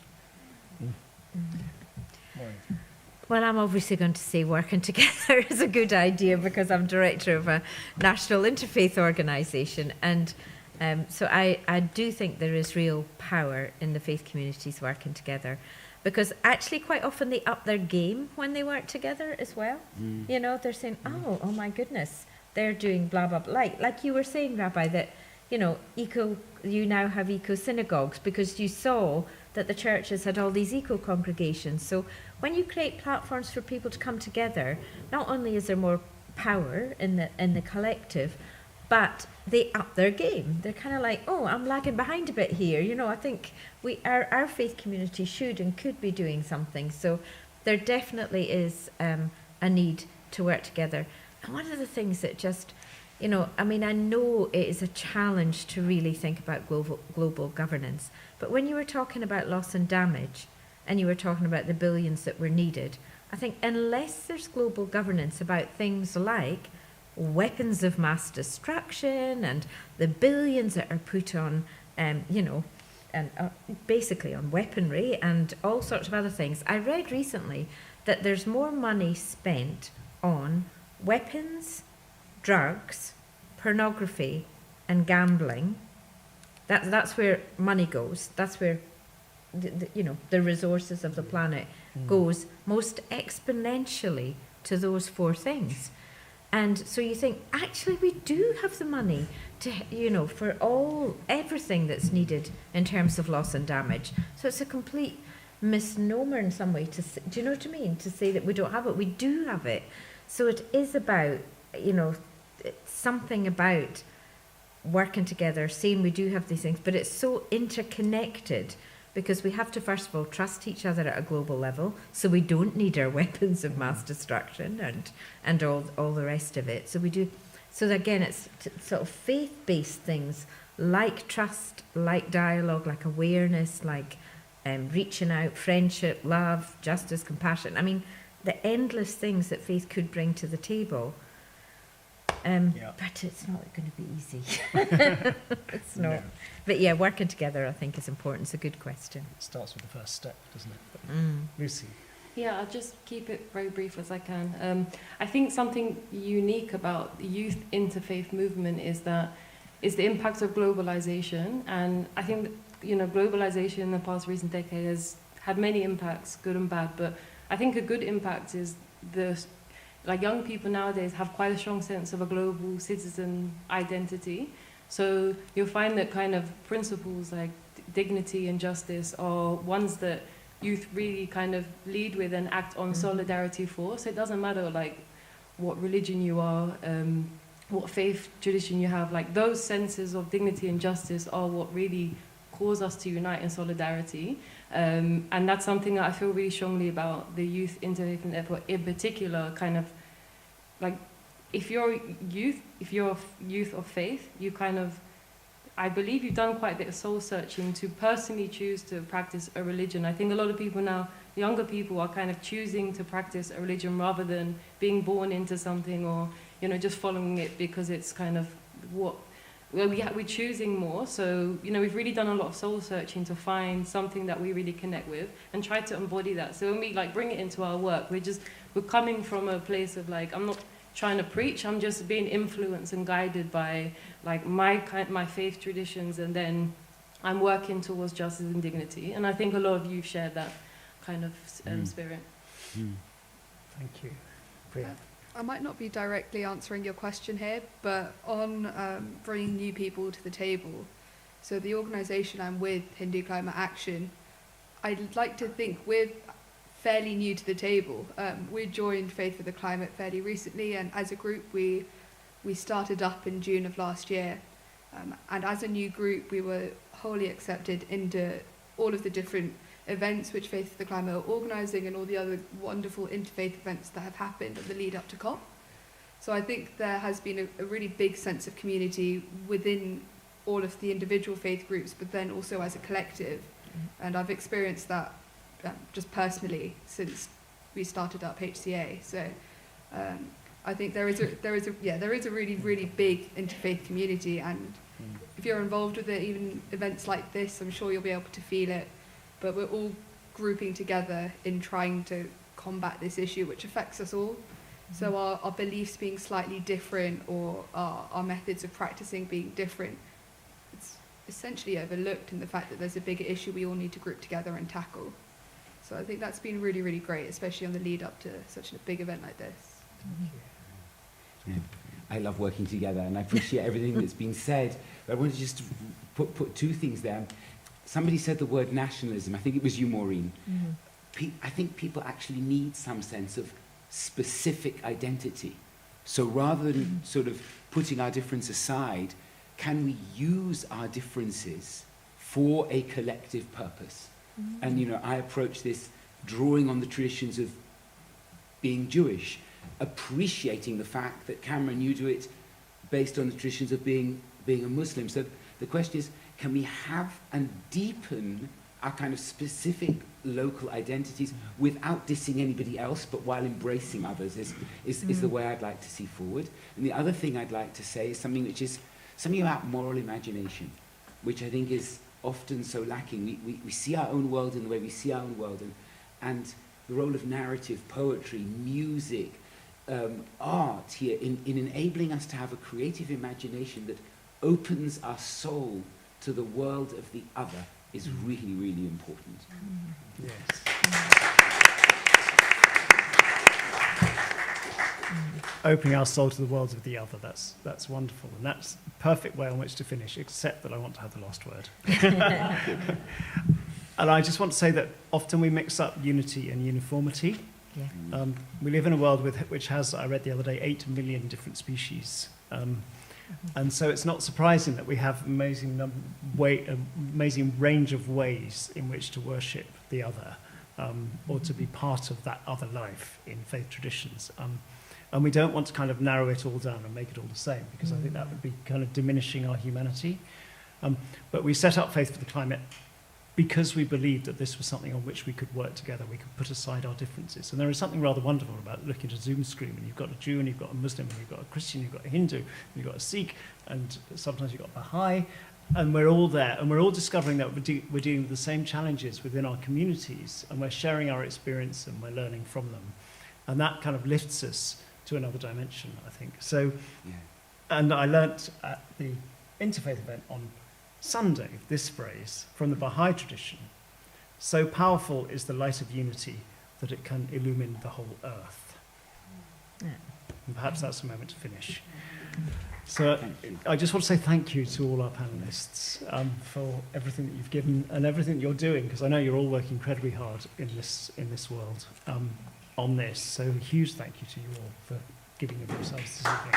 Well, I'm obviously going to say working together is a good idea because I'm director of a national interfaith organisation, and so I do think there is real power in the faith communities working together, because actually quite often they up their game when they work together as well. They're saying, oh my goodness, they're doing blah blah blah, like you were saying, Rabbi, that you now have eco synagogues because you saw that the churches had all these eco congregations. So when you create platforms for people to come together, not only is there more power in the collective, but they up their game. They're kind of like, oh, I'm lagging behind a bit here. I think our faith community should and could be doing something. So there definitely is a need to work together. And one of the things that just, you know, I mean, I know it is a challenge to really think about global governance, but when you were talking about loss and damage, and you were talking about the billions that were needed, I think unless there's global governance about things like weapons of mass destruction and the billions that are put on, you know, and basically on weaponry and all sorts of other things. I read recently that there's more money spent on weapons, drugs, pornography, and gambling. That's where money goes. That's where you know, the resources of the planet goes most exponentially to those four things. And so you think, actually, we do have the money to, you know, for everything that's needed in terms of loss and damage. So it's a complete misnomer in some way to say, do you know what I mean? To say that we don't have it. We do have it. So it is about, you know, something about working together, saying we do have these things, but it's so interconnected because we have to, first of all, trust each other at a global level, so we don't need our weapons of mass destruction and all the rest of it. So we do. So again, it's sort of faith-based things like trust, like dialogue, like awareness, like reaching out, friendship, love, justice, compassion. I mean, the endless things that faith could bring to the table. But it's not going to be easy. It's not. No. But yeah, working together, I think, is important. It's a good question. It starts with the first step, doesn't it? Lucy. Yeah, I'll just keep it very brief as I can. I think something unique about the youth interfaith movement is the impact of globalization. And I think, you know, globalization in the past recent decade has had many impacts, good and bad. But I think a good impact is like young people nowadays have quite a strong sense of a global citizen identity. So you'll find that kind of principles like dignity and justice are ones that youth really kind of lead with and act on solidarity for. So it doesn't matter like what religion you are, what faith tradition you have, like those senses of dignity and justice are what really cause us to unite in solidarity. And that's something that I feel really strongly about the youth interfaith network in particular, kind of like if you're youth of faith, you kind of, I believe you've done quite a bit of soul searching to personally choose to practice a religion. I think a lot of people now, younger people, are kind of choosing to practice a religion rather than being born into something or, you know, just following it because it's kind of what we're choosing more. So, you know, we've really done a lot of soul searching to find something that we really connect with and try to embody that. So when we like bring it into our work, we're coming from a place of like, I'm not trying to preach, I'm just being influenced and guided by like my faith traditions, and then I'm working towards justice and dignity. And I think a lot of you share that kind of spirit. Thank you. Priya. I might not be directly answering your question here, but on bringing new people to the table, so the organisation I'm with, Hindu Climate Action, I'd like to think we're fairly new to the table. We joined Faith for the Climate fairly recently, and as a group we started up in June of last year. And as a new group, we were wholly accepted into all of the different events which Faith for the Climate are organising and all the other wonderful interfaith events that have happened at the lead up to COP. So I think there has been a really big sense of community within all of the individual faith groups, but then also as a collective. And I've experienced that just personally since we started up HCA. So I think there is a really, really big interfaith community, and if you're involved with it, even events like this, I'm sure you'll be able to feel it. But we're all grouping together in trying to combat this issue, which affects us all. So our beliefs being slightly different, or our methods of practicing being different, it's essentially overlooked in the fact that there's a bigger issue we all need to group together and tackle. So I think that's been really, really great, especially on the lead up to such a big event like this. Yeah. I love working together, and I appreciate everything that's been said. But I want to just put two things there. Somebody said the word nationalism. I think it was you, Maureen. I think people actually need some sense of specific identity. So rather than sort of putting our difference aside, can we use our differences for a collective purpose? And, you know, I approach this drawing on the traditions of being Jewish. appreciating the fact that Cameron, you do it based on the traditions of being a Muslim. So the question is, can we have and deepen our kind of specific local identities without dissing anybody else, but while embracing others is the way I'd like to see forward. And the other thing I'd like to say is something about moral imagination, which I think is often so lacking. We see our own world in the way we see our own world, and the role of narrative, poetry, music, art here in enabling us to have a creative imagination that opens our soul to the world of the other is really, really important. Yes. Opening our soul to the world of the other, that's wonderful. And that's the perfect way on which to finish, except that I want to have the last word. And I just want to say that often we mix up unity and uniformity. Yeah. We live in a world which has, I read the other day, 8 million different species. And so it's not surprising that we have amazing range of ways in which to worship the other, or to be part of that other life in faith traditions. And we don't want to kind of narrow it all down and make it all the same, because I think that would be kind of diminishing our humanity. But we set up Faith for the Climate because we believed that this was something on which we could work together, we could put aside our differences. And there is something rather wonderful about looking at a Zoom screen, and you've got a Jew, and you've got a Muslim, and you've got a Christian, you've got a Hindu, and you've got a Sikh, and sometimes you've got Baha'i, and we're all there, and we're all discovering that we're dealing with the same challenges within our communities, and we're sharing our experience, and we're learning from them. And that kind of lifts us to another dimension, I think. So, Yeah. and I learnt at the Interfaith event on Sunday this phrase from the Baha'i tradition: so powerful is the light of unity that it can illumine the whole earth. And perhaps that's a moment to finish. So I just want to say thank you to all our panelists for everything that you've given and everything that you're doing, because I know you're all working incredibly hard in this world on this. So a huge thank you to you all for giving of yourselves this evening.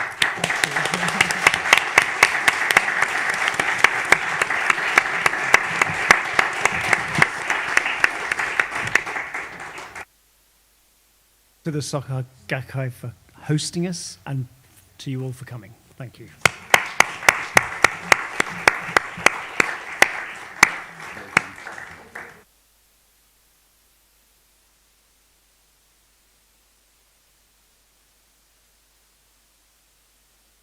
To the Soka Gakkai for hosting us, and to you all for coming. Thank you.